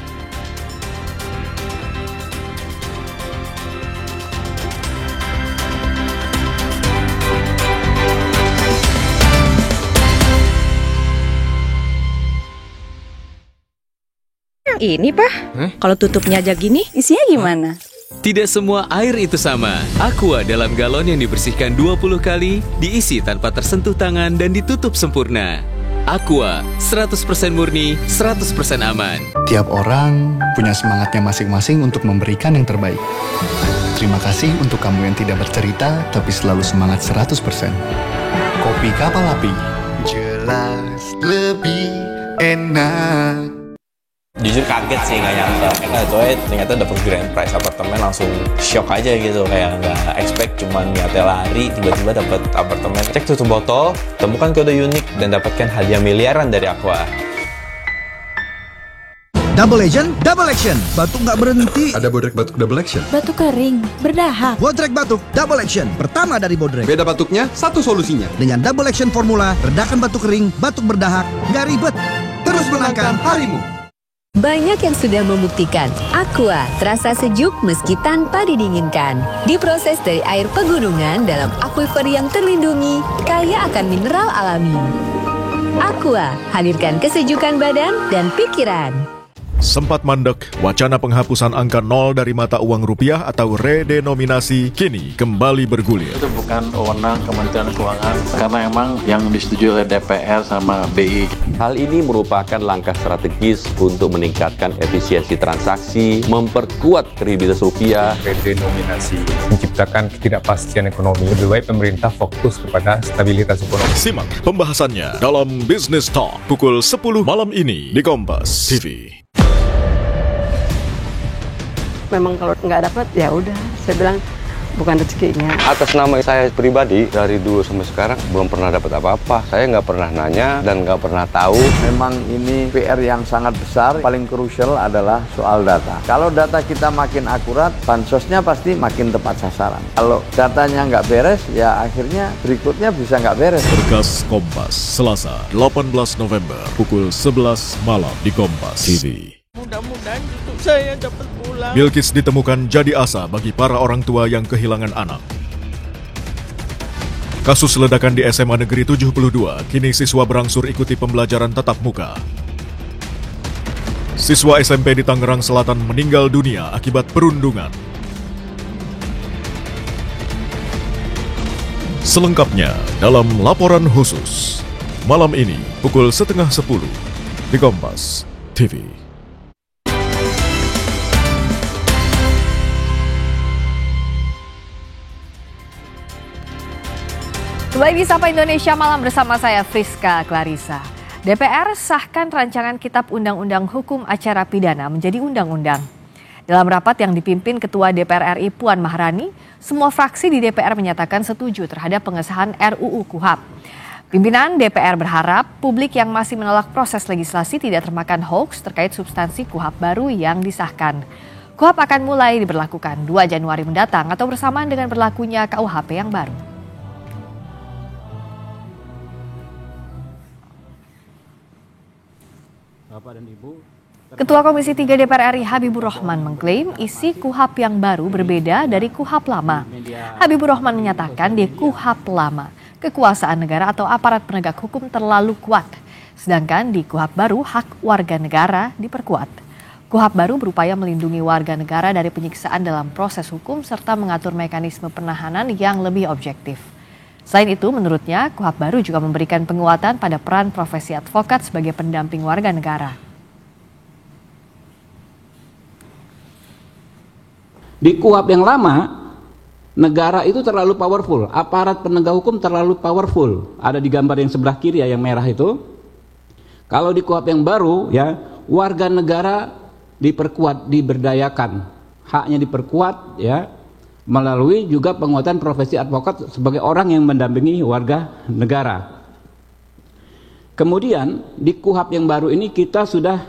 Ini Pak, kalau tutupnya aja gini, isinya gimana? Tidak semua air itu sama. Aqua dalam galon yang dibersihkan 20 kali, diisi tanpa tersentuh tangan dan ditutup sempurna. Aqua, 100% murni, 100% aman. Tiap orang punya semangatnya masing-masing untuk memberikan yang terbaik. Terima kasih untuk kamu yang tidak bercerita, tapi selalu semangat 100%. Kopi Kapal Api, jelas lebih enak. Jujur kaget sih, nggak nyangka. Ternyata dapet grand prize apartemen, langsung shock aja gitu. Kayak nggak expect, cuman niatnya lari, tiba-tiba dapet apartemen. Cek tutup botol, temukan kode unik, dan dapatkan hadiah miliaran dari Aqua. Double Agent, Double Action. Batuk nggak berhenti. Ada Bodrek Batuk Double Action. Batuk kering, berdahak. Bodrek Batuk, Double Action. Pertama dari Bodrek. Beda batuknya, satu solusinya. Dengan Double Action formula, redakan batuk kering, batuk berdahak, nggak ribet. Terus menangkan harimu. Banyak yang sudah membuktikan Aqua terasa sejuk meski tanpa didinginkan. Diproses dari air pegunungan dalam aquifer yang terlindungi, kaya akan mineral alami. Aqua, hadirkan kesejukan badan dan pikiran. Sempat mandek, wacana penghapusan angka 0 dari mata uang rupiah atau redenominasi kini kembali bergulir. Itu bukan wewenang Kementerian Keuangan karena emang yang disetujui oleh DPR sama BI. Hal ini merupakan langkah strategis untuk meningkatkan efisiensi transaksi, memperkuat kredibilitas rupiah. Redenominasi menciptakan ketidakpastian ekonomi. Lebih baik pemerintah fokus kepada stabilitas ekonomi. Simak pembahasannya dalam Business Talk pukul 10 malam ini di Kompas TV. Memang kalau nggak dapat ya udah, saya bilang bukan rezekinya. Atas nama saya pribadi, dari dulu sampai sekarang belum pernah dapat apa-apa. Saya nggak pernah nanya dan nggak pernah tahu. Memang ini PR yang sangat besar. Paling krusial adalah soal data. Kalau data kita makin akurat, bansosnya pasti makin tepat sasaran. Kalau datanya nggak beres, ya akhirnya berikutnya bisa nggak beres. Berkas Kompas, Selasa 18 November pukul 11 malam di Kompas TV. Mudah-mudahan cucu saya dapat pulang. Bilkis ditemukan jadi asa bagi para orang tua yang kehilangan anak. Kasus ledakan di SMA Negeri 72, kini siswa berangsur ikuti pembelajaran tatap muka. Siswa SMP di Tangerang Selatan meninggal dunia akibat perundungan. Selengkapnya dalam laporan khusus. Malam ini pukul 9:30 di Kompas TV. Kembali di Sapa Indonesia Malam bersama saya Friska Clarissa. DPR sahkan rancangan Kitab Undang-Undang Hukum Acara Pidana menjadi undang-undang. Dalam rapat yang dipimpin Ketua DPR RI Puan Maharani, semua fraksi di DPR menyatakan setuju terhadap pengesahan RUU KUHP. Pimpinan DPR berharap publik yang masih menolak proses legislasi tidak termakan hoax terkait substansi KUHP baru yang disahkan. KUHP akan mulai diberlakukan 2 Januari mendatang atau bersamaan dengan berlakunya KUHP yang baru. Ketua Komisi 3 DPR RI Habibur Rahman mengklaim isi KUHP yang baru berbeda dari KUHP lama. Habibur Rahman menyatakan di KUHP lama, kekuasaan negara atau aparat penegak hukum terlalu kuat. Sedangkan di KUHP baru, hak warga negara diperkuat. KUHP baru berupaya melindungi warga negara dari penyiksaan dalam proses hukum serta mengatur mekanisme penahanan yang lebih objektif. Selain itu, menurutnya, KUHP baru juga memberikan penguatan pada peran profesi advokat sebagai pendamping warga negara. Di KUHP yang lama, negara itu terlalu powerful, aparat penegak hukum terlalu powerful. Ada di gambar yang sebelah kiri ya, yang merah itu. Kalau di KUHP yang baru, ya, warga negara diperkuat, diberdayakan, haknya diperkuat, ya, melalui juga penguatan profesi advokat sebagai orang yang mendampingi warga negara. Kemudian di KUHP yang baru ini kita sudah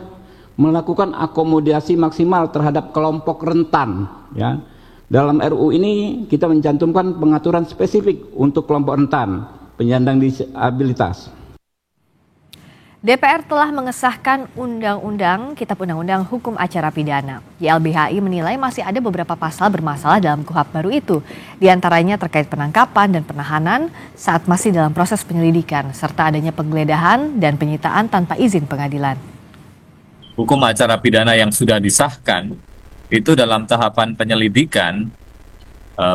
melakukan akomodasi maksimal terhadap kelompok rentan, ya. Dalam RUU ini kita mencantumkan pengaturan spesifik untuk kelompok rentan, penyandang disabilitas. DPR telah mengesahkan Kitab Undang-Undang Hukum Acara Pidana. YLBHI menilai masih ada beberapa pasal bermasalah dalam KUHP baru itu, di antaranya terkait penangkapan dan penahanan saat masih dalam proses penyelidikan, serta adanya penggeledahan dan penyitaan tanpa izin pengadilan. Hukum acara pidana yang sudah disahkan, itu dalam tahapan penyelidikan,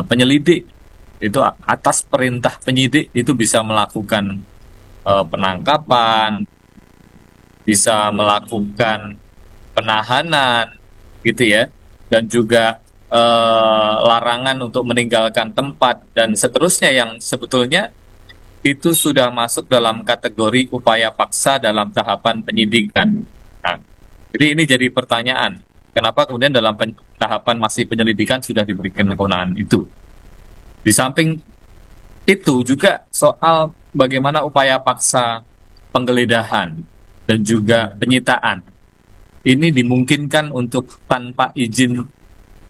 penyelidik itu atas perintah penyidik itu bisa melakukan penangkapan, bisa melakukan penahanan gitu ya, dan juga larangan untuk meninggalkan tempat dan seterusnya yang sebetulnya itu sudah masuk dalam kategori upaya paksa dalam tahapan penyidikan. Nah, jadi ini jadi pertanyaan, kenapa kemudian dalam tahapan masih penyelidikan sudah diberikan kewenangan itu? Di samping itu juga soal bagaimana upaya paksa penggeledahan dan juga penyitaan ini dimungkinkan untuk tanpa izin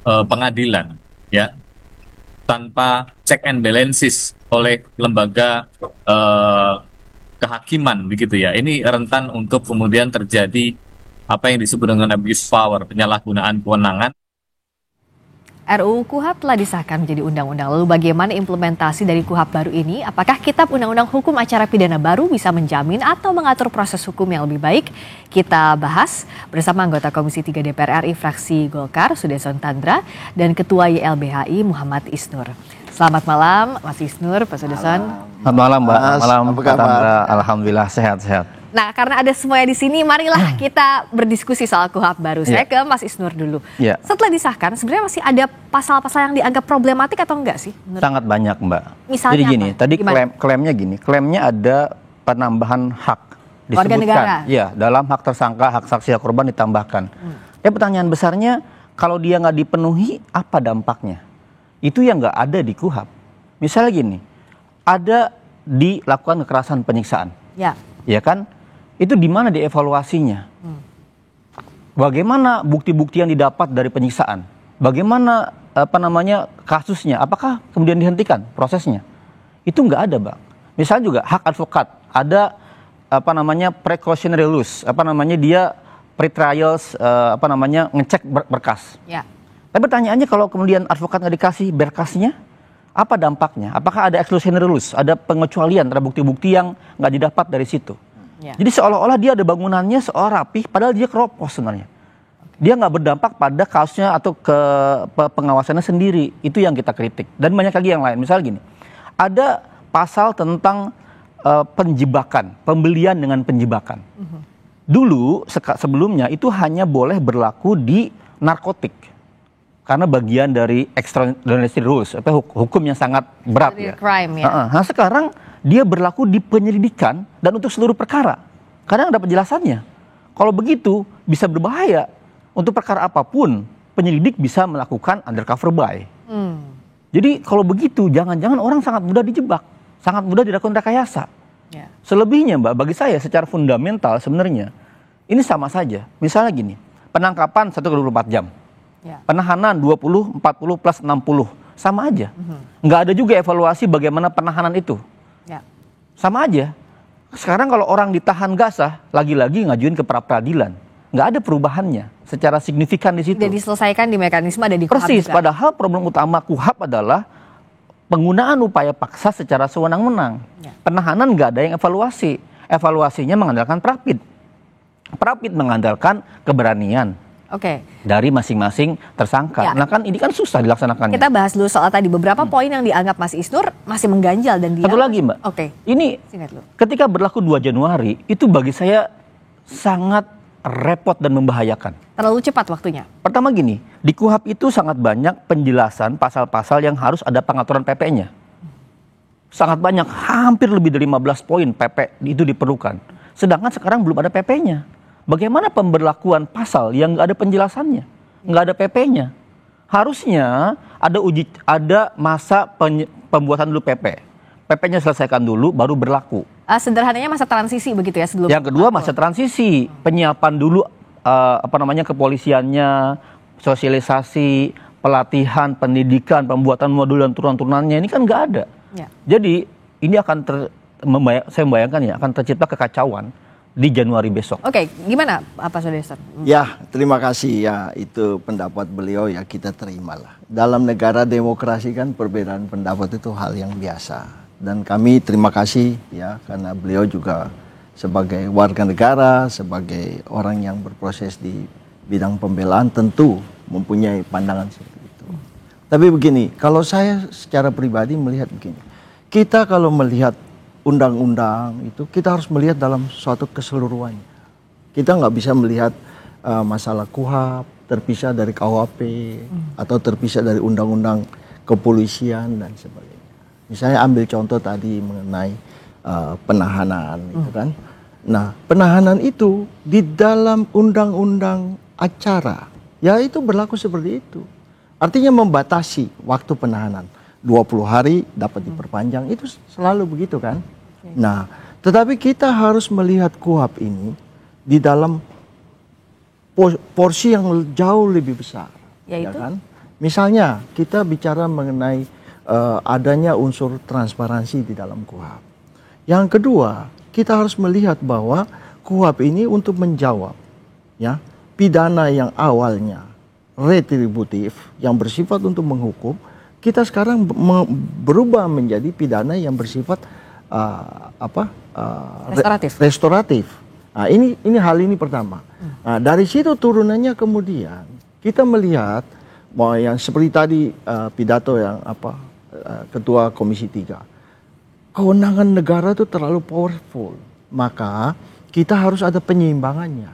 pengadilan, ya, tanpa check and balances oleh lembaga kehakiman, begitu ya. Ini rentan untuk kemudian terjadi apa yang disebut dengan abuse power, penyalahgunaan kewenangan. RUU KUHAP telah disahkan menjadi undang-undang. Lalu bagaimana implementasi dari KUHAP baru ini? Apakah Kitab Undang-Undang Hukum Acara Pidana baru bisa menjamin atau mengatur proses hukum yang lebih baik? Kita bahas bersama anggota Komisi 3 DPR RI fraksi Golkar, Sudesson Tandra, dan Ketua YLBHI Muhammad Isnur. Selamat malam, Mas Isnur, Pak Sudesson. Selamat malam, Mbak. Malam, Pak Tandra. Alhamdulillah sehat-sehat. Nah, karena ada semuanya di sini, marilah kita berdiskusi soal KUHAP baru. Saya ke Mas Isnur dulu. Setelah disahkan, sebenarnya masih ada pasal-pasal yang dianggap problematik atau enggak sih? Sangat banyak, Mbak. Misalnya jadi gini, apa? tadi klaimnya gini, klaimnya ada penambahan hak disebutkan. Warga negara. Ya, dalam hak tersangka, hak saksi, hak korban ditambahkan. Pertanyaan besarnya, kalau dia nggak dipenuhi, apa dampaknya? Itu yang nggak ada di KUHAP. Misalnya gini, ada dilakukan kekerasan penyiksaan. Ya kan? Itu di mana dievaluasinya? Bagaimana bukti-bukti yang didapat dari penyiksaan? Bagaimana kasusnya? Apakah kemudian dihentikan prosesnya? Itu nggak ada, Bang. Misalnya juga hak advokat, ada precautionary rules, dia pre-trials, ngecek berkas. Tapi pertanyaannya kalau kemudian advokat nggak dikasih berkasnya, apa dampaknya? Apakah ada exclusionary rules, ada pengecualian terhadap bukti-bukti yang nggak didapat dari situ? Jadi seolah-olah dia ada bangunannya seolah rapih, padahal dia keropos sebenarnya. Dia nggak berdampak pada kasusnya atau ke pengawasannya sendiri. Itu yang kita kritik. Dan banyak lagi yang lain. Misalnya gini, ada pasal tentang penjebakan, pembelian dengan penjebakan. Dulu sebelumnya itu hanya boleh berlaku di narkotik. Karena bagian dari extraordinary rules, hukum yang sangat berat ya. Crime, ya. Nah, sekarang dia berlaku di penyelidikan dan untuk seluruh perkara. Kadang ada penjelasannya. Kalau begitu bisa berbahaya. Untuk perkara apapun, penyelidik bisa melakukan undercover buy. Jadi kalau begitu, jangan-jangan orang sangat mudah dijebak. Sangat mudah dilakukan rekayasa. Selebihnya, Mbak, bagi saya secara fundamental sebenarnya, ini sama saja. Misalnya gini, penangkapan 1-24 jam. Penahanan 20, 40, plus 60. Sama aja. Nggak ada juga evaluasi bagaimana penahanan itu. Sama aja. Sekarang kalau orang ditahan gak sah, lagi-lagi ngajuin ke pra-peradilan. Nggak ada perubahannya secara signifikan di situ. Sudah diselesaikan di mekanisme ada di KUHAP. Persis, juga. Padahal problem utama KUHAP adalah penggunaan upaya paksa secara sewenang-wenang. Penahanan nggak ada yang evaluasi. Evaluasinya mengandalkan prapid. Prapid mengandalkan keberanian. Dari masing-masing tersangka. Nah kan ini kan susah dilaksanakannya. Kita bahas dulu soal tadi beberapa poin yang dianggap Mas Isnur masih mengganjal dan dia. Satu lagi, Mbak. Ini ketika berlaku 2 Januari itu bagi saya sangat repot dan membahayakan. Terlalu cepat waktunya. Pertama gini, di KUHAP itu sangat banyak penjelasan pasal-pasal yang harus ada pengaturan PP-nya. Sangat banyak, hampir lebih dari 15 poin PP itu diperlukan. Sedangkan sekarang belum ada PP-nya. Bagaimana pemberlakuan pasal yang nggak ada penjelasannya, nggak ada PP-nya? Harusnya ada masa pembuatan dulu PP. PP-nya selesaikan dulu, baru berlaku. Sederhananya masa transisi begitu ya sebelum. Yang kedua masa transisi, penyiapan dulu kepolisiannya, sosialisasi, pelatihan, pendidikan, pembuatan modul dan turunan-turunannya ini kan nggak ada. Jadi ini akan saya membayangkan ya akan tercipta kekacauan di Januari besok. Gimana Pak Sudesson? Ya, terima kasih ya, itu pendapat beliau ya kita terimalah. Dalam negara demokrasi kan perbedaan pendapat itu hal yang biasa. Dan kami terima kasih ya karena beliau juga sebagai warga negara, sebagai orang yang berproses di bidang pembelaan tentu mempunyai pandangan seperti itu. Tapi begini, kalau saya secara pribadi melihat begini. Kita kalau melihat undang-undang itu kita harus melihat dalam suatu keseluruhannya. Kita nggak bisa melihat masalah KUHP terpisah dari KUHP atau terpisah dari undang-undang kepolisian dan sebagainya. Misalnya ambil contoh tadi mengenai penahanan, gitu kan. Nah, penahanan itu di dalam undang-undang acara, ya itu berlaku seperti itu. Artinya membatasi waktu penahanan. 20 hari dapat diperpanjang, itu selalu begitu kan. Nah, tetapi kita harus melihat KUHP ini di dalam porsi yang jauh lebih besar. Yaitu? Ya kan? Misalnya kita bicara mengenai adanya unsur transparansi di dalam KUHP. Yang kedua, kita harus melihat bahwa KUHP ini untuk menjawab ya pidana yang awalnya retributif yang bersifat untuk menghukum, kita sekarang berubah menjadi pidana yang bersifat restoratif. Nah, ini hal ini pertama. Nah, dari situ turunannya kemudian kita melihat bahwa yang seperti tadi pidato yang Ketua Komisi 3. Kewenangan negara itu terlalu powerful. Maka kita harus ada penyeimbangannya.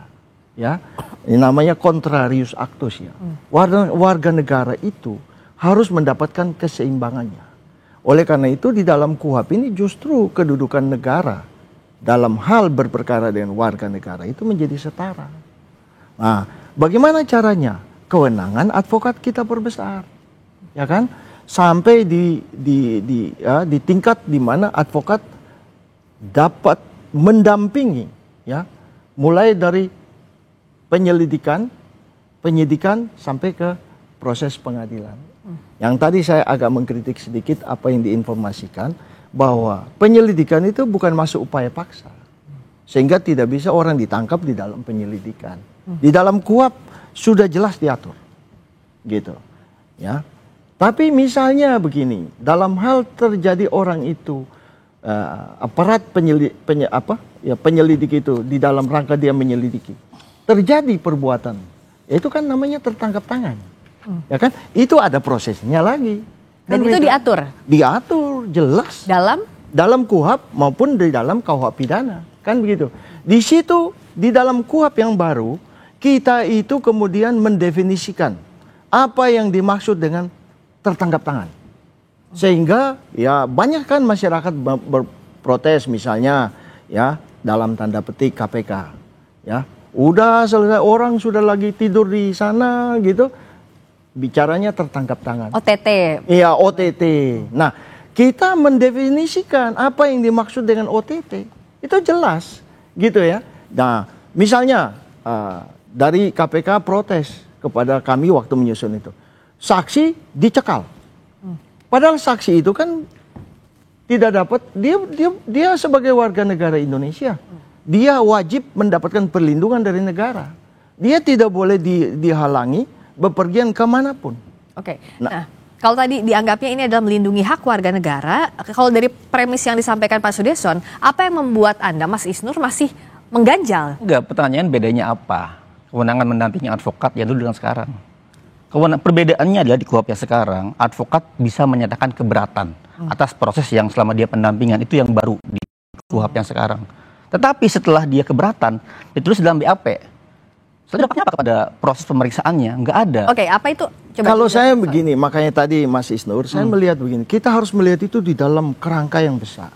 Ya. Ini namanya contrarius actus ya. Warga negara itu harus mendapatkan keseimbangannya. Oleh karena itu di dalam KUHP ini justru kedudukan negara dalam hal berperkara dengan warga negara itu menjadi setara. Nah, bagaimana caranya? Kewenangan advokat kita perbesar, ya kan? Sampai di tingkat di mana advokat dapat mendampingi, ya, mulai dari penyidikan sampai ke proses pengadilan. Yang tadi saya agak mengkritik sedikit apa yang diinformasikan, bahwa penyelidikan itu bukan masuk upaya paksa. Sehingga tidak bisa orang ditangkap di dalam penyelidikan. Di dalam KUHP sudah jelas diatur. Gitu. Ya. Tapi misalnya begini, dalam hal terjadi orang itu aparat penyelidik itu di dalam rangka dia menyelidiki. Terjadi perbuatan. Itu kan namanya tertangkap tangan. Ya kan? Itu ada prosesnya lagi. Dan itu diatur? Diatur, jelas. Dalam KUHP maupun di dalam KUHP pidana. Kan begitu. Di situ, di dalam KUHP yang baru, kita itu kemudian mendefinisikan apa yang dimaksud dengan tertangkap tangan. Sehingga ya banyak kan masyarakat berprotes misalnya ya dalam tanda petik KPK. Ya, udah selesai, orang sudah lagi tidur di sana gitu. Bicaranya tertangkap tangan. OTT. Iya, OTT. Nah, kita mendefinisikan apa yang dimaksud dengan OTT. Itu jelas, gitu ya. Nah, misalnya dari KPK protes kepada kami waktu menyusun itu. Saksi dicekal. Padahal saksi itu kan tidak dapat, dia sebagai warga negara Indonesia. Dia wajib mendapatkan perlindungan dari negara. Dia tidak boleh dihalangi bepergian kemanapun. Oke. Nah, kalau tadi dianggapnya ini adalah melindungi hak warga negara, kalau dari premis yang disampaikan Pak Sudetson, apa yang membuat Anda, Mas Isnur, masih mengganjal? Enggak, pertanyaan bedanya apa? Kewenangan mendampingi advokat ya dulu dengan sekarang. Perbedaannya adalah di KUHP yang sekarang, advokat bisa menyatakan keberatan atas proses yang selama dia pendampingan, itu yang baru di KUHP yang sekarang. Tetapi setelah dia keberatan, ditulis dalam BAP. Setelah dampaknya apa kepada proses pemeriksaannya? Enggak ada. Oke, apa itu? Coba kalau saya begini, makanya tadi Mas Isnur, saya melihat begini, kita harus melihat itu di dalam kerangka yang besar.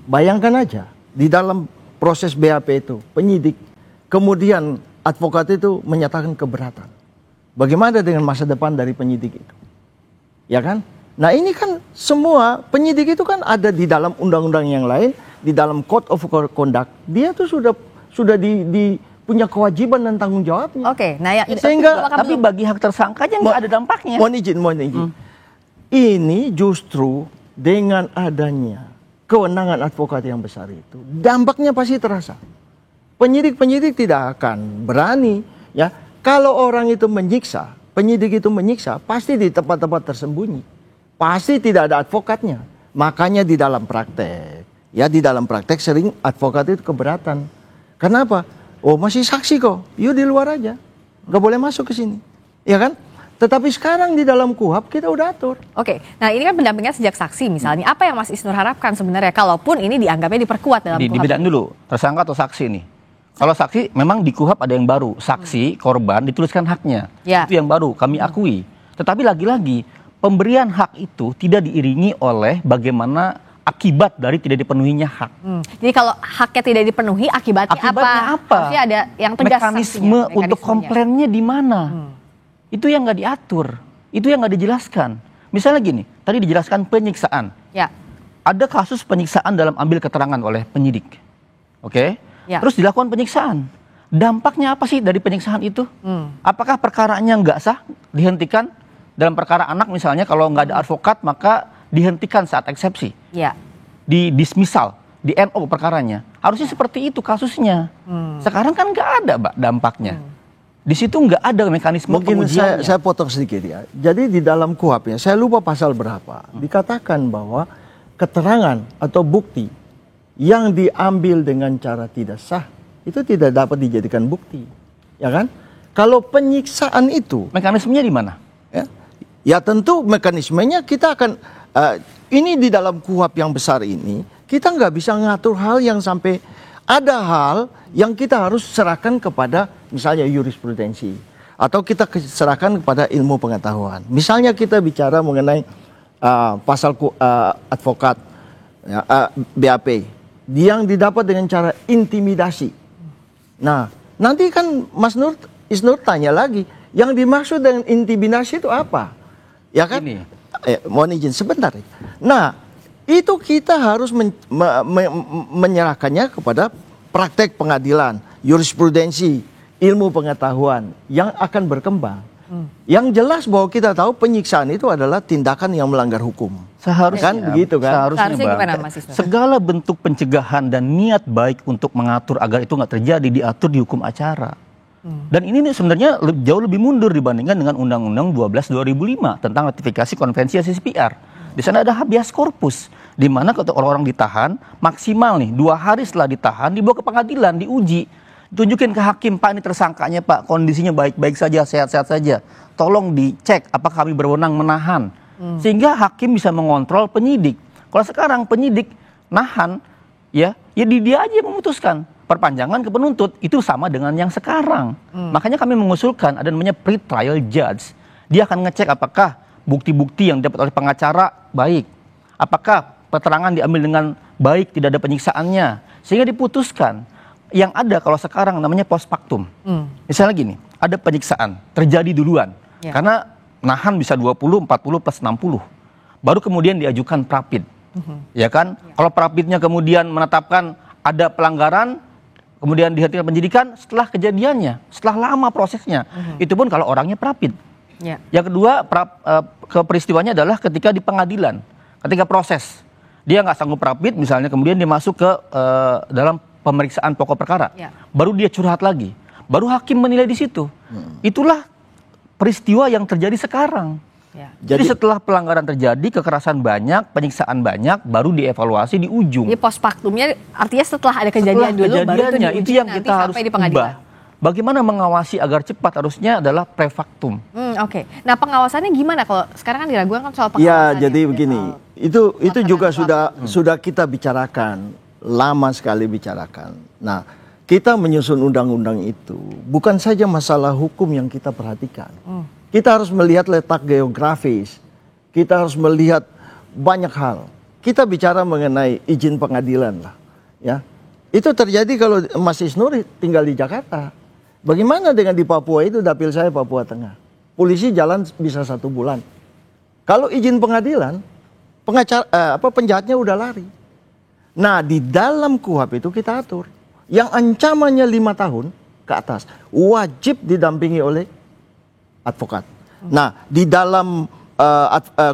Bayangkan aja, di dalam proses BAP itu, penyidik, kemudian advokat itu menyatakan keberatan. Bagaimana dengan masa depan dari penyidik itu? Ya kan? Nah ini kan semua penyidik itu kan ada di dalam undang-undang yang lain, di dalam Code of Conduct, dia tuh sudah punya kewajiban dan tanggung jawabnya. Oke, nah ya, sehingga tapi bagi hak tersangka aja nggak ada dampaknya. Mohon izin. Ini justru dengan adanya kewenangan advokat yang besar itu, dampaknya pasti terasa. Penyidik tidak akan berani, ya. Kalau orang itu menyiksa, penyidik itu menyiksa, pasti di tempat-tempat tersembunyi. Pasti tidak ada advokatnya. Makanya di dalam praktek, ya di dalam praktek sering advokat itu keberatan. Kenapa? Oh masih saksi kok, yuk di luar aja, nggak boleh masuk ke sini, ya kan? Tetapi sekarang di dalam KUHP kita udah atur. Oke, nah ini kan pendampingan sejak saksi misalnya. Apa yang Mas Isnur harapkan sebenarnya, kalaupun ini dianggapnya diperkuat dalam KUHP? Dibedakan dulu, tersangka atau saksi nih. Kalau saksi memang di KUHP ada yang baru. Saksi, korban dituliskan haknya. Ya. Itu yang baru kami akui. Tetapi lagi-lagi pemberian hak itu tidak diiringi oleh bagaimana akibat dari tidak dipenuhinya hak. Jadi kalau haknya tidak dipenuhi, akibatnya apa? Harusnya ada yang tegas. Mekanisme untuk komplainnya di mana? Itu yang nggak diatur. Itu yang nggak dijelaskan. Misalnya gini, tadi dijelaskan penyiksaan. Ya. Ada kasus penyiksaan dalam ambil keterangan oleh penyidik. Oke? Ya. Terus dilakukan penyiksaan. Dampaknya apa sih dari penyiksaan itu? Apakah perkaranya nggak sah dihentikan? Dalam perkara anak misalnya, kalau nggak ada advokat maka dihentikan saat eksepsi. Ya. Di dismisal, di NO perkaranya. Harusnya seperti itu kasusnya. Sekarang kan nggak ada, Mbak, dampaknya. Di situ nggak ada mekanisme mungkin pengujiannya. saya potong sedikit ya. Jadi di dalam KUHP-nya, saya lupa pasal berapa, dikatakan bahwa keterangan atau bukti yang diambil dengan cara tidak sah itu tidak dapat dijadikan bukti, ya kan? Kalau penyiksaan itu mekanismenya di mana? Ya tentu mekanismenya kita akan ini di dalam KUHP yang besar ini kita nggak bisa ngatur hal yang sampai ada hal yang kita harus serahkan kepada misalnya jurisprudensi atau kita serahkan kepada ilmu pengetahuan. Misalnya kita bicara mengenai pasal advokat ya, BAP yang didapat dengan cara intimidasi. Nah, nanti kan Mas Isnur tanya lagi, yang dimaksud dengan intimidasi itu apa? Ya kan? Mohon izin sebentar. Nah, itu kita harus menyerahkannya kepada praktek pengadilan, jurisprudensi, ilmu pengetahuan yang akan berkembang. Yang jelas bahwa kita tahu penyiksaan itu adalah tindakan yang melanggar hukum. Seharusnya, kan begitu kan? Seharusnya gimana, Mas Isnur? Segala bentuk pencegahan dan niat baik untuk mengatur agar itu nggak terjadi diatur di hukum acara. Dan ini sebenarnya jauh lebih mundur dibandingkan dengan Undang-Undang 12 2005 tentang ratifikasi konvensi CCPR. Di sana ada habeas corpus, di mana kalau orang-orang ditahan maksimal nih 2 hari setelah ditahan dibawa ke pengadilan, diuji. Tunjukin ke hakim, Pak, ini tersangkanya, Pak, kondisinya baik-baik saja, sehat-sehat saja. Tolong dicek apakah kami berwenang menahan. Sehingga hakim bisa mengontrol penyidik. Kalau sekarang penyidik nahan, ya dia aja yang memutuskan. Perpanjangan ke penuntut itu sama dengan yang sekarang. Makanya kami mengusulkan ada namanya pre-trial judge. Dia akan ngecek apakah bukti-bukti yang didapat oleh pengacara baik. Apakah keterangan diambil dengan baik, tidak ada penyiksaannya. Sehingga diputuskan. Yang ada kalau sekarang namanya post factum. Misalnya gini, ada penyiksaan, terjadi duluan. Karena nahan bisa 20, 40, plus 60. Baru kemudian diajukan prapid. Ya kan? Kalau prapidnya kemudian menetapkan ada pelanggaran, kemudian dihentikan penyidikan setelah kejadiannya, setelah lama prosesnya. Itu pun kalau orangnya prapid. Yang kedua, peristiwanya adalah ketika di pengadilan, ketika proses. Dia nggak sanggup prapid, misalnya kemudian dia masuk ke dalam pemeriksaan pokok perkara, baru dia curhat lagi, baru hakim menilai di situ. Itulah peristiwa yang terjadi sekarang. Jadi setelah pelanggaran terjadi, kekerasan banyak, penyiksaan banyak, baru dievaluasi di ujung. Jadi post factumnya artinya setelah ada kejadian dulu, baru itu yang kita harus ubah. Bagaimana mengawasi agar cepat, harusnya adalah pre-factum. Oke. Nah, pengawasannya gimana kalau sekarang kan diragukan kan soal pengawasan? Ya, jadi begini, itu juga sudah kita bicarakan. Lama sekali bicarakan. Nah, kita menyusun undang-undang itu bukan saja masalah hukum yang kita perhatikan. Kita harus melihat letak geografis. Kita harus melihat banyak hal. Kita bicara mengenai izin pengadilan lah, ya. Itu terjadi kalau Mas Isnur tinggal di Jakarta. Bagaimana dengan di Papua itu, dapil saya Papua Tengah. Polisi jalan bisa 1 bulan. Kalau izin pengadilan, penjahatnya udah lari. Nah, di dalam KUHP itu kita atur. Yang ancamannya 5 tahun ke atas, wajib didampingi oleh advokat. Nah, di dalam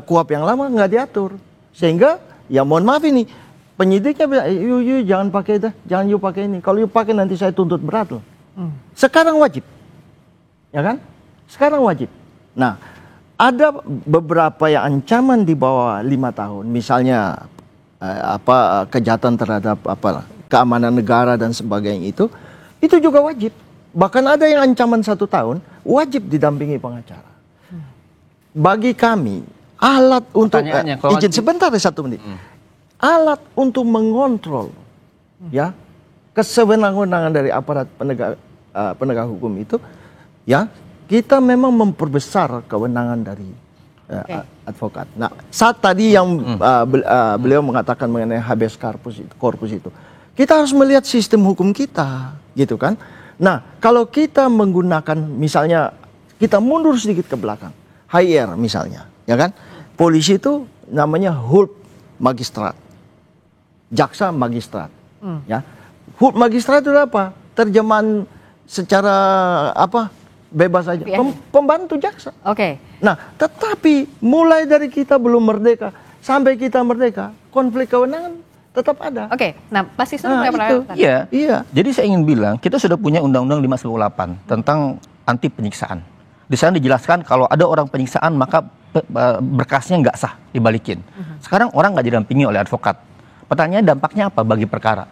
KUHP yang lama nggak diatur. Sehingga, ya mohon maaf ini, penyidiknya bilang, yuk jangan pakai dah, jangan yuk pakai ini. Kalau yuk pakai nanti saya tuntut berat loh. Sekarang wajib. Ya kan? Sekarang wajib. Nah, ada beberapa yang ancaman di bawah 5 tahun. Misalnya, kejahatan terhadap keamanan negara dan sebagainya itu juga wajib. Bahkan ada yang ancaman 1 tahun wajib didampingi pengacara. Bagi kami alat untuk izin sebentar 1 menit. Alat untuk mengontrol ya kesewenang-wenangan dari aparat penegak hukum itu, ya kita memang memperbesar kewenangan dari advokat. Nah, saat tadi yang beliau mengatakan mengenai habeas corpus itu, kita harus melihat sistem hukum kita, gitu kan? Nah, kalau kita menggunakan misalnya kita mundur sedikit ke belakang, HR misalnya, ya kan? Polisi itu namanya HULP magistrat, jaksa magistrat, ya. HULP magistrat itu apa? Terjemahan secara apa? Bebas saja. Pembantu jaksa. Oke. Nah, tetapi mulai dari kita belum merdeka sampai kita merdeka, konflik kewenangan tetap ada. Oke. Nah, pasti sudah Iya. Jadi saya ingin bilang, kita sudah punya Undang-Undang 598 tentang anti penyiksaan. Di sana dijelaskan kalau ada orang penyiksaan maka berkasnya nggak sah, dibalikin. Sekarang orang nggak didampingi oleh advokat. Pertanyaannya dampaknya apa bagi perkara?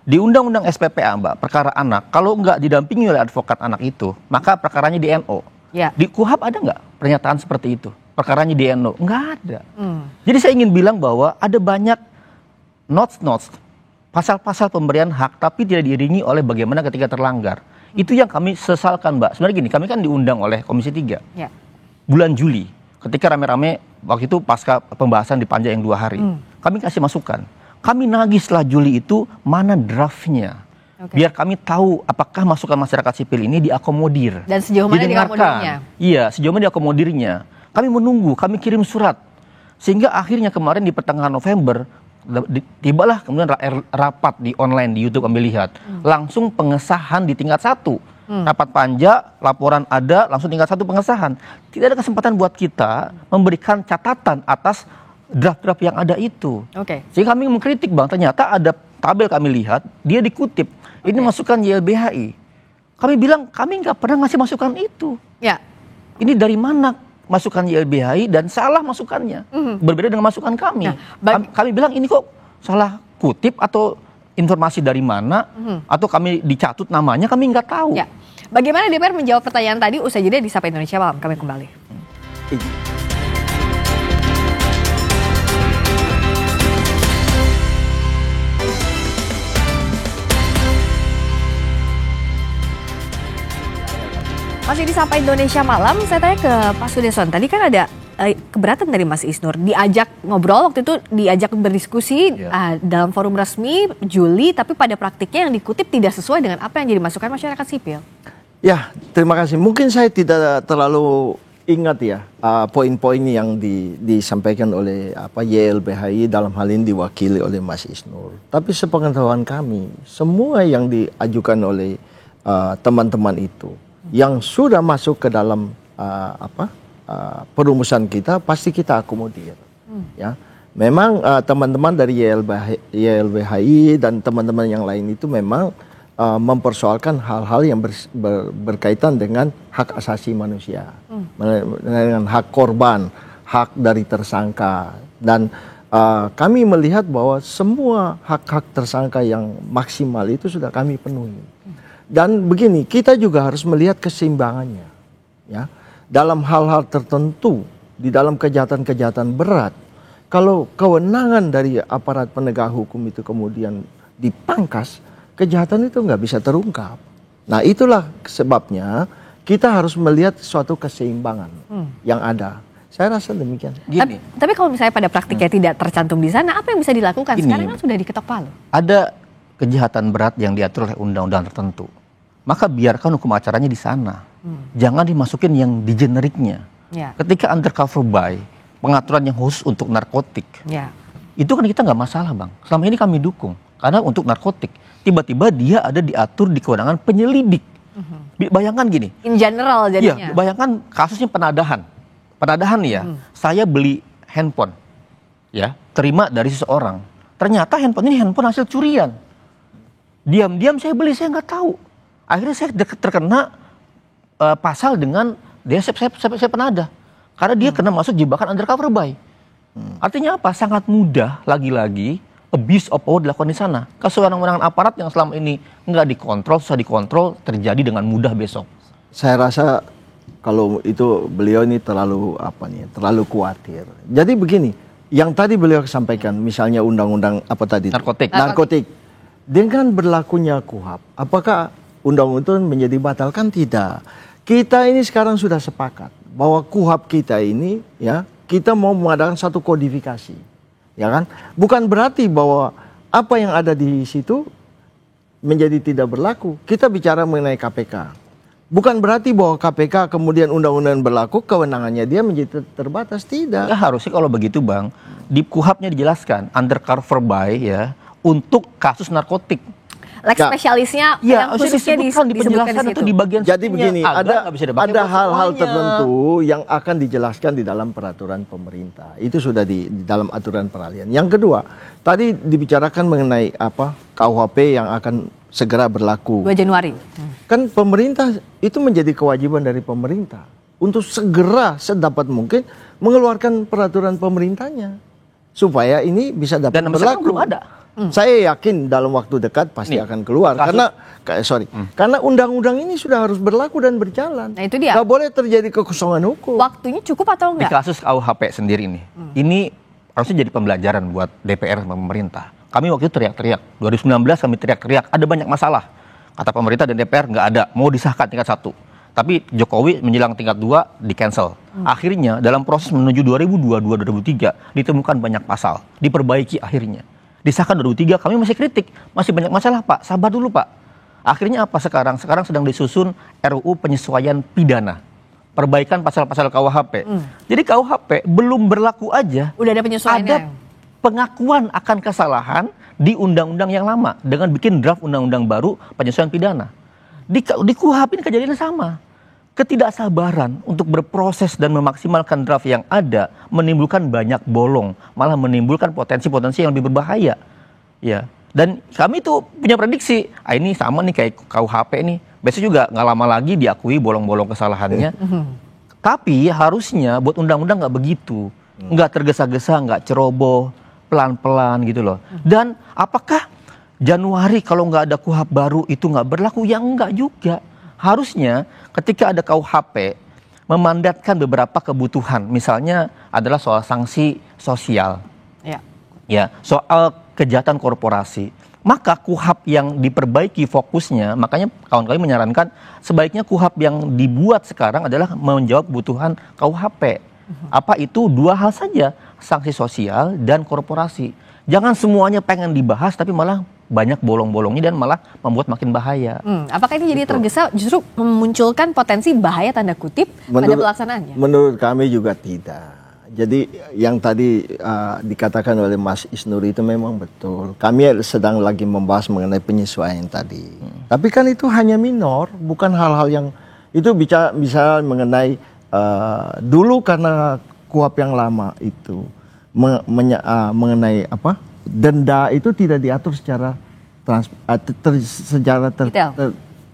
Di Undang-Undang SPPA, Mbak, perkara anak, kalau nggak didampingi oleh advokat anak itu, maka perkaranya di NO. Ya. Di KUHAP ada nggak pernyataan seperti itu? Perkaranya di NO? Nggak ada. Jadi saya ingin bilang bahwa ada banyak notes, pasal-pasal pemberian hak, tapi tidak diiringi oleh bagaimana ketika terlanggar. Itu yang kami sesalkan, Mbak. Sebenarnya gini, kami kan diundang oleh Komisi 3. Ya. Bulan Juli, ketika rame-rame, waktu itu pasca pembahasan di Panja yang 2 hari, kami kasih masukan. Kami nagih setelah Juli itu mana draftnya, biar kami tahu apakah masukan masyarakat sipil ini diakomodir. Dan sejauh mana diakomodirnya? Iya, sejauh mana diakomodirnya. Kami menunggu, kami kirim surat. Sehingga akhirnya kemarin di pertengahan November, tibalah kemudian rapat di online di YouTube kami lihat. Langsung pengesahan di tingkat 1. Rapat panja, laporan ada, langsung tingkat 1 pengesahan. Tidak ada kesempatan buat kita memberikan catatan atas draft-draft yang ada itu. Sehingga kami mengkritik, Bang, ternyata ada tabel kami lihat, dia dikutip. Ini masukan YLBHI. Kami bilang, kami nggak pernah ngasih masukan itu. Ya. Ini dari mana masukan YLBHI dan salah masukannya. Berbeda dengan masukan kami. Kami bilang, ini kok salah kutip atau informasi dari mana, atau kami dicatut namanya, kami nggak tahu. Ya. Bagaimana DPR menjawab pertanyaan tadi? Usai jeda di Sapa Indonesia Malam, kami kembali. Masih di Sapa Indonesia Malam, saya tanya ke Pak Sudeson. Tadi kan ada keberatan dari Mas Isnur. Diajak ngobrol, waktu itu diajak berdiskusi dalam forum resmi Juli, tapi pada praktiknya yang dikutip tidak sesuai dengan apa yang jadi masukan masyarakat sipil. Ya, terima kasih. Mungkin saya tidak terlalu ingat ya poin-poin yang disampaikan oleh YLBHI, dalam hal ini diwakili oleh Mas Isnur. Tapi sepengetahuan kami, semua yang diajukan oleh teman-teman itu yang sudah masuk ke dalam perumusan kita pasti kita akomodir. Ya, memang teman-teman dari YLBHI dan teman-teman yang lain itu memang mempersoalkan hal-hal yang berkaitan dengan hak asasi manusia, dengan hak korban, hak dari tersangka, dan kami melihat bahwa semua hak-hak tersangka yang maksimal itu sudah kami penuhi. Dan begini, kita juga harus melihat keseimbangannya, ya. Dalam hal-hal tertentu, di dalam kejahatan-kejahatan berat, kalau kewenangan dari aparat penegak hukum itu kemudian dipangkas, kejahatan itu nggak bisa terungkap. Nah, itulah sebabnya kita harus melihat suatu keseimbangan yang ada. Saya rasa demikian. Tapi kalau misalnya pada praktiknya tidak tercantum di sana, apa yang bisa dilakukan? Sekarang kan sudah diketok palu. Ada kejahatan berat yang diatur oleh undang-undang tertentu, maka biarkan hukum acaranya di sana. Jangan dimasukin yang di generiknya. Ketika undercover by, pengaturan yang khusus untuk narkotik, itu kan kita nggak masalah, Bang. Selama ini kami dukung, karena untuk narkotik tiba-tiba dia ada diatur di kewenangan penyelidik. Bayangkan gini, in general jadinya. Ya, bayangkan kasusnya penadahan nih ya. Saya beli handphone, ya, terima dari seseorang, ternyata handphone ini handphone hasil curian. Diam-diam saya beli, saya nggak tahu. Akhirnya saya terkena pasal dengan dia saya penadah. Karena dia kena masuk jebakan undercover by. Artinya apa? Sangat mudah lagi-lagi abuse of power dilakukan di sana. Kesewenang-wenangan aparat yang selama ini nggak dikontrol, susah dikontrol, terjadi dengan mudah besok. Saya rasa kalau itu beliau ini terlalu khawatir. Jadi begini, yang tadi beliau sampaikan, misalnya undang-undang narkotik. dengan berlakunya KUHP, apakah undang-undang menjadi batal? Kan tidak. Kita ini sekarang sudah sepakat bahwa KUHP kita ini, ya, kita mau mengadakan satu kodifikasi, ya kan? Bukan berarti bahwa apa yang ada di situ menjadi tidak berlaku. Kita bicara mengenai KPK. Bukan berarti bahwa KPK kemudian undang-undang berlaku, kewenangannya dia menjadi terbatas. Tidak. Ya, harusnya kalau begitu Bang, di KUHP-nya dijelaskan undercover by, ya, untuk kasus narkotik. Lex spesialisnya ya, yang khususnya di penjelasan itu di bagian jadi begini, ada hal-hal semuanya. tertentu yang akan dijelaskan di dalam peraturan pemerintah. Itu sudah di dalam aturan peralihan. Yang kedua, tadi dibicarakan mengenai apa KUHP yang akan segera berlaku 2 Januari. Kan pemerintah itu menjadi kewajiban dari pemerintah untuk segera sedapat mungkin mengeluarkan peraturan pemerintahnya supaya ini bisa dapat berlaku. Belum ada. Saya yakin dalam waktu dekat pasti akan keluar karena undang-undang ini sudah harus berlaku dan berjalan. Nah, itu dia. Gak boleh terjadi kekosongan hukum. Waktunya cukup atau enggak? Di kasus KUHP sendiri ini harusnya jadi pembelajaran buat DPR sama pemerintah. Kami waktu itu teriak-teriak. 2019 kami teriak-teriak. Ada banyak masalah. Kata pemerintah dan DPR nggak ada. Mau disahkan tingkat 1. Tapi Jokowi menjelang tingkat 2 di cancel. Akhirnya dalam proses menuju 2022-2023 ditemukan banyak pasal. Diperbaiki akhirnya. Disahkan 2003 kami masih kritik. Masih banyak masalah Pak. Sabar dulu Pak. Akhirnya apa sekarang? Sekarang sedang disusun RUU penyesuaian pidana. Perbaikan pasal-pasal KUHP. Jadi KUHP belum berlaku aja. Udah ada penyesuaiannya. Ada pengakuan akan kesalahan di undang-undang yang lama dengan bikin draft undang-undang baru penyesuaian pidana. Di KUHP ini kejadiannya sama. Ketidaksabaran untuk berproses dan memaksimalkan draft yang ada menimbulkan banyak bolong, malah menimbulkan potensi-potensi yang lebih berbahaya. Ya. Dan kami tuh punya prediksi, ini sama nih kayak KUHP nih. Besok juga nggak lama lagi diakui bolong-bolong kesalahannya. Tapi harusnya buat undang-undang nggak begitu, nggak tergesa-gesa, nggak ceroboh, pelan-pelan gitu loh. Dan apakah Januari kalau nggak ada KUHP baru itu nggak berlaku? Ya enggak juga. Harusnya ketika ada KUHP memandatkan beberapa kebutuhan, misalnya adalah soal sanksi sosial, ya, soal kejahatan korporasi. Maka KUHP yang diperbaiki fokusnya, makanya kawan kami menyarankan sebaiknya KUHP yang dibuat sekarang adalah menjawab kebutuhan KUHP. Apa itu? 2 hal saja, sanksi sosial dan korporasi. Jangan semuanya pengen dibahas tapi malah banyak bolong-bolongnya dan malah membuat makin bahaya. Apakah ini jadi tergesa justru memunculkan potensi bahaya tanda kutip pada pelaksanaannya? Menurut kami juga tidak. Jadi yang tadi dikatakan oleh Mas Isnur itu memang betul. Kami sedang lagi membahas mengenai penyesuaian tadi. Tapi kan itu hanya minor, bukan hal-hal yang itu bisa mengenai dulu karena KUHP yang lama itu mengenai apa? Denda itu tidak diatur secara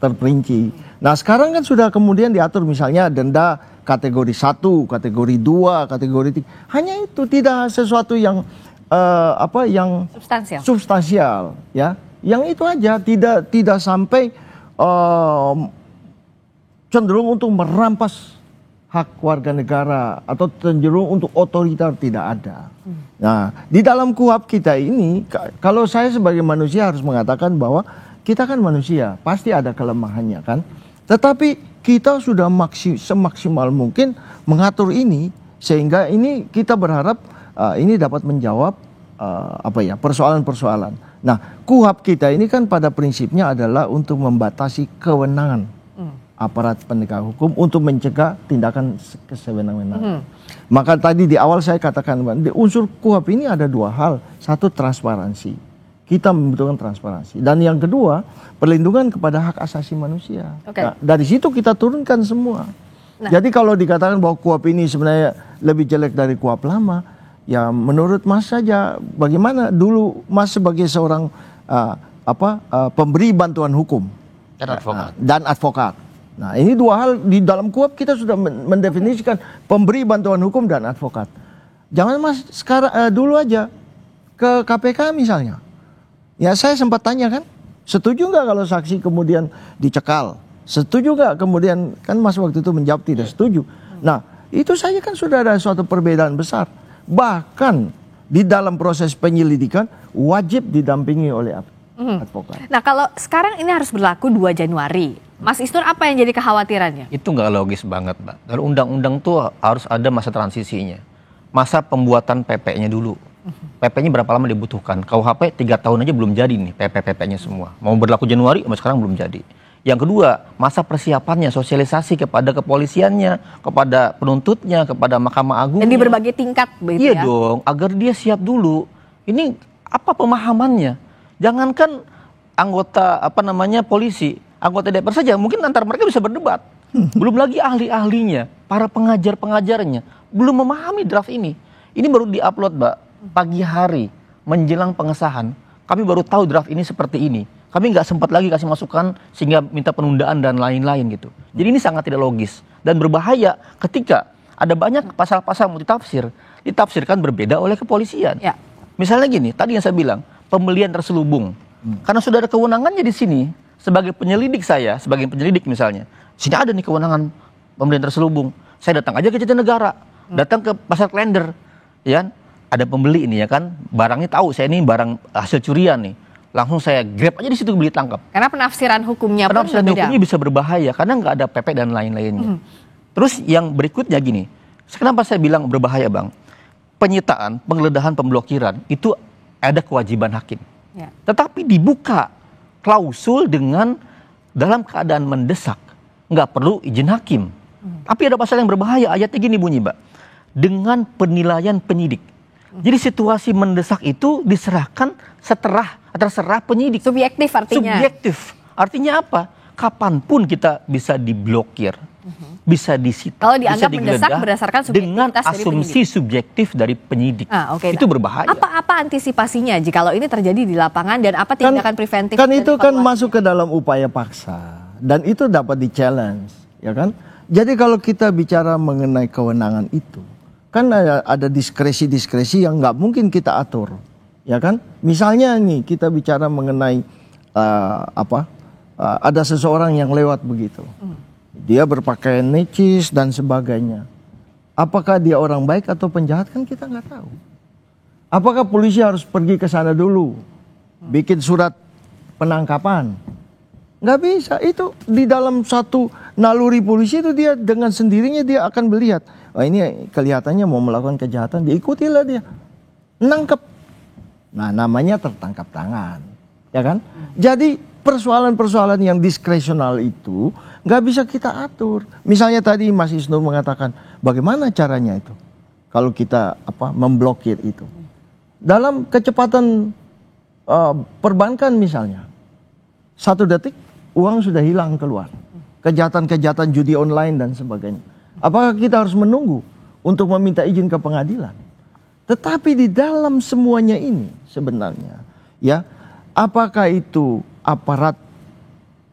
terperinci. Nah sekarang kan sudah kemudian diatur misalnya denda kategori 1, kategori 2, kategori 3. Hanya itu, tidak sesuatu yang yang substansial, ya. Yang itu aja, tidak sampai cenderung untuk merampas hak warga negara atau cenderung untuk otoriter, tidak ada. Nah, di dalam KUHP kita ini, kalau saya sebagai manusia harus mengatakan bahwa kita kan manusia, pasti ada kelemahannya kan. Tetapi kita sudah semaksimal mungkin mengatur ini sehingga ini kita berharap ini dapat menjawab persoalan-persoalan. Nah, KUHP kita ini kan pada prinsipnya adalah untuk membatasi kewenangan aparat penegak hukum untuk mencegah tindakan kesewenang-wenangan. Maka tadi di awal saya katakan, di unsur KUHP ini ada 2 hal. Satu, transparansi. Kita membutuhkan transparansi. Dan yang kedua, perlindungan kepada hak asasi manusia. Nah, dari situ kita turunkan semua. Jadi kalau dikatakan bahwa KUHP ini sebenarnya lebih jelek dari KUHP lama, ya menurut Mas saja, bagaimana dulu Mas sebagai seorang pemberi bantuan hukum dan advokat. Nah, ini 2 hal di dalam KUHP kita sudah mendefinisikan pemberi bantuan hukum dan advokat. Jangan Mas sekarang dulu aja ke KPK misalnya. Ya saya sempat tanya kan, setuju nggak kalau saksi kemudian dicekal? Setuju nggak? Kemudian kan Mas waktu itu menjawab tidak setuju. Nah, itu saja kan sudah ada suatu perbedaan besar. Bahkan di dalam proses penyelidikan wajib didampingi oleh advokat. Nah kalau sekarang ini harus berlaku 2 Januari, Mas Isnur apa yang jadi kekhawatirannya? Itu nggak logis banget, Mbak. Kalau undang-undang tuh harus ada masa transisinya. Masa pembuatan PP-nya dulu. PP-nya berapa lama dibutuhkan? KUHP 3 tahun aja belum jadi nih PP-PP-nya semua. Mau berlaku Januari, sampai sekarang belum jadi. Yang kedua, masa persiapannya, sosialisasi kepada kepolisiannya, kepada penuntutnya, kepada Mahkamah Agung. Dan di berbagai tingkat begitu iya dong, agar dia siap dulu. Ini apa pemahamannya? Jangankan anggota polisi, anggota DPR saja, mungkin antar mereka bisa berdebat. Belum lagi ahli-ahlinya, para pengajar-pengajarnya, belum memahami draft ini. Ini baru diupload, Mbak, pagi hari menjelang pengesahan. Kami baru tahu draft ini seperti ini. Kami nggak sempat lagi kasih masukan sehingga minta penundaan dan lain-lain gitu. Jadi ini sangat tidak logis dan berbahaya ketika ada banyak pasal-pasal multitafsir ditafsirkan berbeda oleh kepolisian. Ya. Misalnya gini, tadi yang saya bilang pembelian terselubung. Karena sudah ada kewenangannya di sini sebagai penyelidik sebagai penyelidik misalnya. Sini ada nih kewenangan pembelian terselubung. Saya datang aja ke Jatinegara, datang ke pasar Klender, ya. Ada pembeli ini ya kan, barangnya tahu saya ini barang hasil curian nih. Langsung saya grab aja di situ beli tangkap. Karena penafsiran hukumnya pun berbeda. Hukumnya bisa berbahaya karena nggak ada PP dan lain-lainnya. Terus yang berikutnya gini, kenapa saya bilang berbahaya, Bang? Penyitaan, penggeledahan, pemblokiran itu ada kewajiban hakim. Ya. Tetapi dibuka klausul dengan dalam keadaan mendesak, nggak perlu izin hakim. Tapi ada pasal yang berbahaya, ayatnya gini bunyi, Mbak. Dengan penilaian penyidik. Jadi situasi mendesak itu diserahkan terserah penyidik. Subjektif artinya. Subjektif. Artinya apa? Kapanpun kita bisa diblokir, bisa disita, kalau dianggap bisa mendesak berdasarkan dengan asumsi subjektif dari penyidik. Itu berbahaya. Apa antisipasinya jika ini terjadi di lapangan dan apa tindakan preventif? Kan itu kan masuk ke dalam upaya paksa dan itu dapat di-challenge, ya kan? Jadi kalau kita bicara mengenai kewenangan itu, kan ada diskresi-diskresi yang nggak mungkin kita atur, ya kan? Misalnya nih kita bicara mengenai ada seseorang yang lewat begitu, dia berpakaian necis dan sebagainya. Apakah dia orang baik atau penjahat kan kita nggak tahu. Apakah polisi harus pergi ke sana dulu, bikin surat penangkapan? Nggak bisa. Itu di dalam satu naluri polisi itu dia dengan sendirinya dia akan melihat. Oh ini kelihatannya mau melakukan kejahatan, diikutilah dia. Nangkep. Nah namanya tertangkap tangan. Ya kan? Jadi persoalan-persoalan yang diskresional itu nggak bisa kita atur. Misalnya tadi Mas Isnur mengatakan bagaimana caranya itu. Kalau kita memblokir itu. Dalam kecepatan perbankan misalnya. 1 detik uang sudah hilang keluar. Kejahatan-kejahatan judi online dan sebagainya. Apakah kita harus menunggu untuk meminta izin ke pengadilan? Tetapi di dalam semuanya ini sebenarnya, ya, apakah itu aparat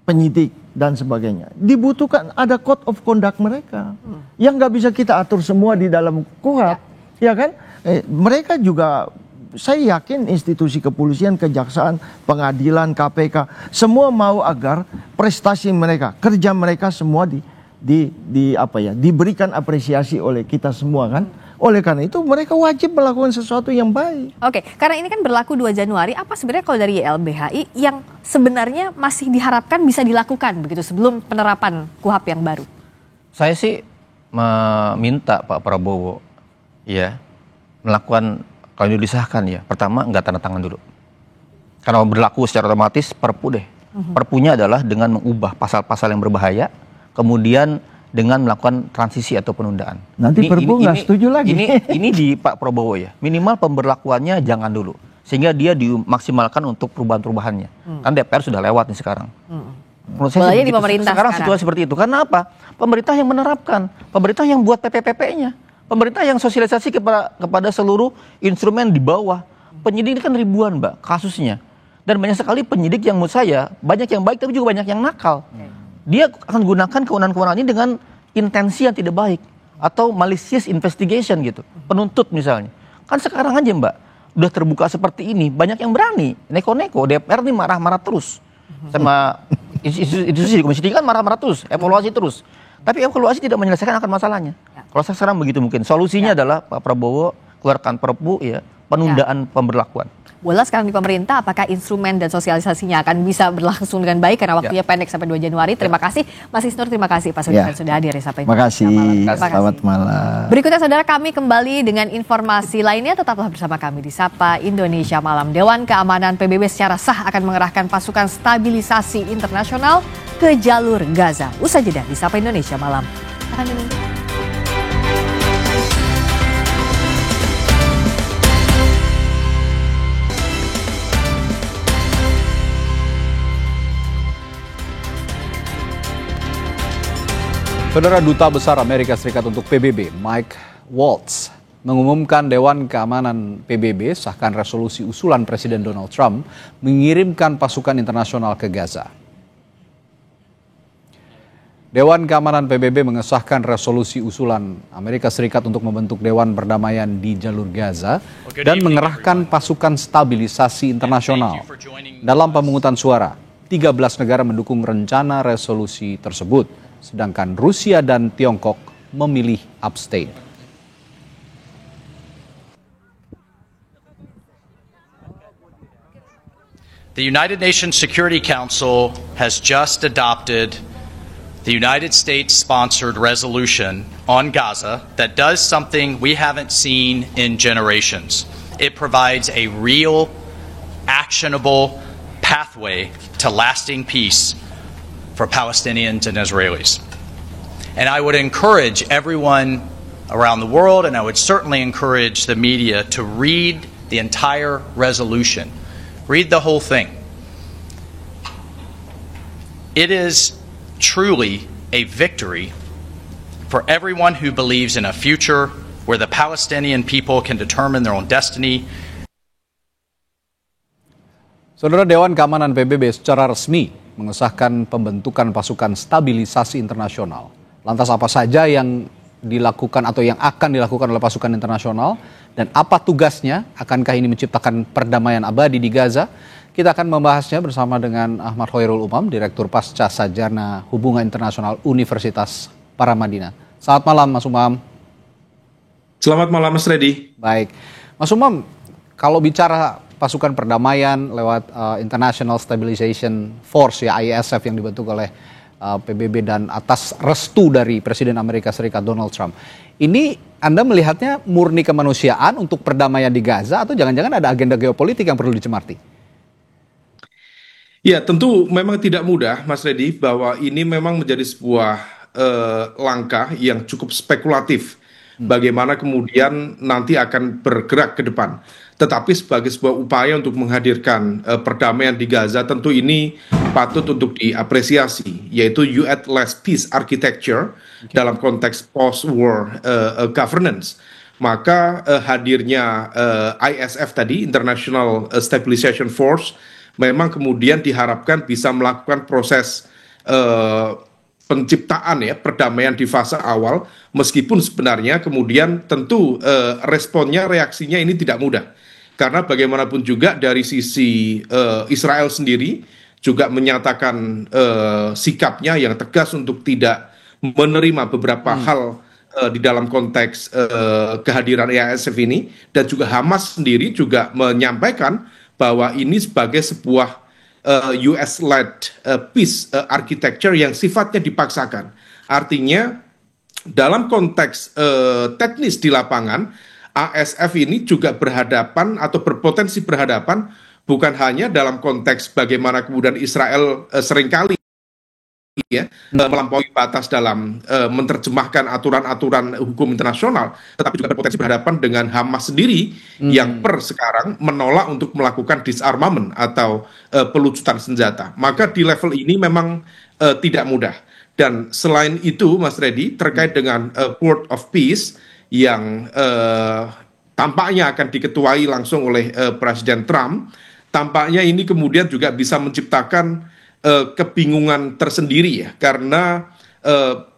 penyidik dan sebagainya, dibutuhkan ada code of conduct mereka yang nggak bisa kita atur semua di dalam KUHP, ya kan? Mereka juga, saya yakin institusi kepolisian, kejaksaan, pengadilan, KPK, semua mau agar prestasi mereka, kerja mereka semua diberikan apresiasi oleh kita semua kan. Oleh karena itu mereka wajib melakukan sesuatu yang baik. Oke, karena ini kan berlaku 2 Januari, apa sebenarnya kalau dari YLBHI yang sebenarnya masih diharapkan bisa dilakukan begitu sebelum penerapan KUHP yang baru? Saya sih meminta Pak Prabowo ya melakukan, kalau ini disahkan ya, pertama nggak tanda tangan dulu. Karena berlaku secara otomatis Perpu deh. Perpunya adalah dengan mengubah pasal-pasal yang berbahaya, kemudian dengan melakukan transisi atau penundaan. Nanti Perpu nggak setuju lagi. Ini di Pak Prabowo ya. Minimal pemberlakuannya jangan dulu. Sehingga dia dimaksimalkan untuk perubahan-perubahannya. Kan DPR sudah lewat nih sekarang. Menurut saya di pemerintah sekarang situasi seperti itu. Karena apa? Pemerintah yang menerapkan. Pemerintah yang buat PP-PP-nya. Pemerintah yang sosialisasi kepada seluruh instrumen di bawah. Penyidik kan ribuan, Mbak, kasusnya. Dan banyak sekali penyidik yang menurut saya, banyak yang baik tapi juga banyak yang nakal. Dia akan gunakan kewenangan-kewenangan ini dengan intensi yang tidak baik. Atau malicious investigation gitu. Penuntut misalnya. Kan sekarang aja Mbak, udah terbuka seperti ini, banyak yang berani. Neko-neko, DPR nih marah-marah terus. Sama institusi Komisi 3 kan marah-marah terus, evaluasi terus. Tapi evaluasi tidak menyelesaikan akar masalahnya. Kalau sekarang begitu mungkin. Solusinya adalah Pak Prabowo keluarkan Perpu ya, penundaan pemberlakuan. Bola sekarang di pemerintah, apakah instrumen dan sosialisasinya akan bisa berlangsung dengan baik karena waktunya pendek sampai 2 Januari. Terima kasih Mas Isnur, terima kasih Pak Sudirman sudah hadir di Sapa Terima kasih. Selamat malam. Berikutnya saudara, kami kembali dengan informasi lainnya. Tetaplah bersama kami di Sapa Indonesia Malam. Dewan Keamanan PBB secara sah akan mengerahkan pasukan stabilisasi internasional ke jalur Gaza. Usai jeda di Sapa Indonesia Malam. Akan menunggu. Saudara, Duta Besar Amerika Serikat untuk PBB, Mike Waltz, mengumumkan Dewan Keamanan PBB sahkan resolusi usulan Presiden Donald Trump mengirimkan pasukan internasional ke Gaza. Dewan Keamanan PBB mengesahkan resolusi usulan Amerika Serikat untuk membentuk Dewan Perdamaian di jalur Gaza dan mengerahkan pasukan stabilisasi internasional. Dalam pemungutan suara, 13 negara mendukung rencana resolusi tersebut. Sedangkan Rusia dan Tiongkok memilih abstain. The United Nations Security Council has just adopted the United States-sponsored resolution on Gaza that does something we haven't seen in generations. It provides a real, actionable pathway to lasting peace for Palestinians and Israelis. And I would encourage everyone around the world, and I would certainly encourage the media to read the entire resolution. Read the whole thing. It is truly a victory for everyone who believes in a future where the Palestinian people can determine their own destiny. Saudara, Dewan Keamanan PBB secara resmi mengesahkan pembentukan pasukan stabilisasi internasional. Lantas apa saja yang dilakukan atau yang akan dilakukan oleh pasukan internasional dan apa tugasnya? Akankah ini menciptakan perdamaian abadi di Gaza? Kita akan membahasnya bersama dengan Ahmad Khairul Umam, Direktur Pasca Sarjana Hubungan Internasional Universitas Paramadina. Selamat malam Mas Umam. Selamat malam Mas Reddy. Baik, Mas Umam, kalau bicara pasukan perdamaian lewat International Stabilization Force ya, ISF, yang dibentuk oleh PBB dan atas restu dari Presiden Amerika Serikat Donald Trump. Ini Anda melihatnya murni kemanusiaan untuk perdamaian di Gaza atau jangan-jangan ada agenda geopolitik yang perlu dicermati? Ya, tentu memang tidak mudah Mas Reddy, bahwa ini memang menjadi sebuah langkah yang cukup spekulatif. Bagaimana kemudian nanti akan bergerak ke depan. Tetapi sebagai sebuah upaya untuk menghadirkan perdamaian di Gaza, tentu ini patut untuk diapresiasi, yaitu U.S.-led peace architecture dalam konteks post-war governance. Maka hadirnya ISF tadi, International Stabilization Force, memang kemudian diharapkan bisa melakukan proses penciptaan ya perdamaian di fase awal, meskipun sebenarnya kemudian tentu responnya, reaksinya ini tidak mudah. Karena bagaimanapun juga dari sisi Israel sendiri juga menyatakan sikapnya yang tegas untuk tidak menerima beberapa hal di dalam konteks kehadiran ISF ini, dan juga Hamas sendiri juga menyampaikan bahwa ini sebagai sebuah US-led peace architecture yang sifatnya dipaksakan. Artinya dalam konteks teknis di lapangan, ASF ini juga berhadapan atau berpotensi berhadapan bukan hanya dalam konteks bagaimana kemudian Israel seringkali ya melampaui batas dalam menerjemahkan aturan-aturan hukum internasional, tetapi juga berpotensi berhadapan dengan Hamas sendiri yang per sekarang menolak untuk melakukan disarmament atau pelucutan senjata. Maka di level ini memang tidak mudah. Dan selain itu Mas Reddy, terkait dengan Board of Peace yang tampaknya akan diketuai langsung oleh Presiden Trump, tampaknya ini kemudian juga bisa menciptakan kebingungan tersendiri ya, karena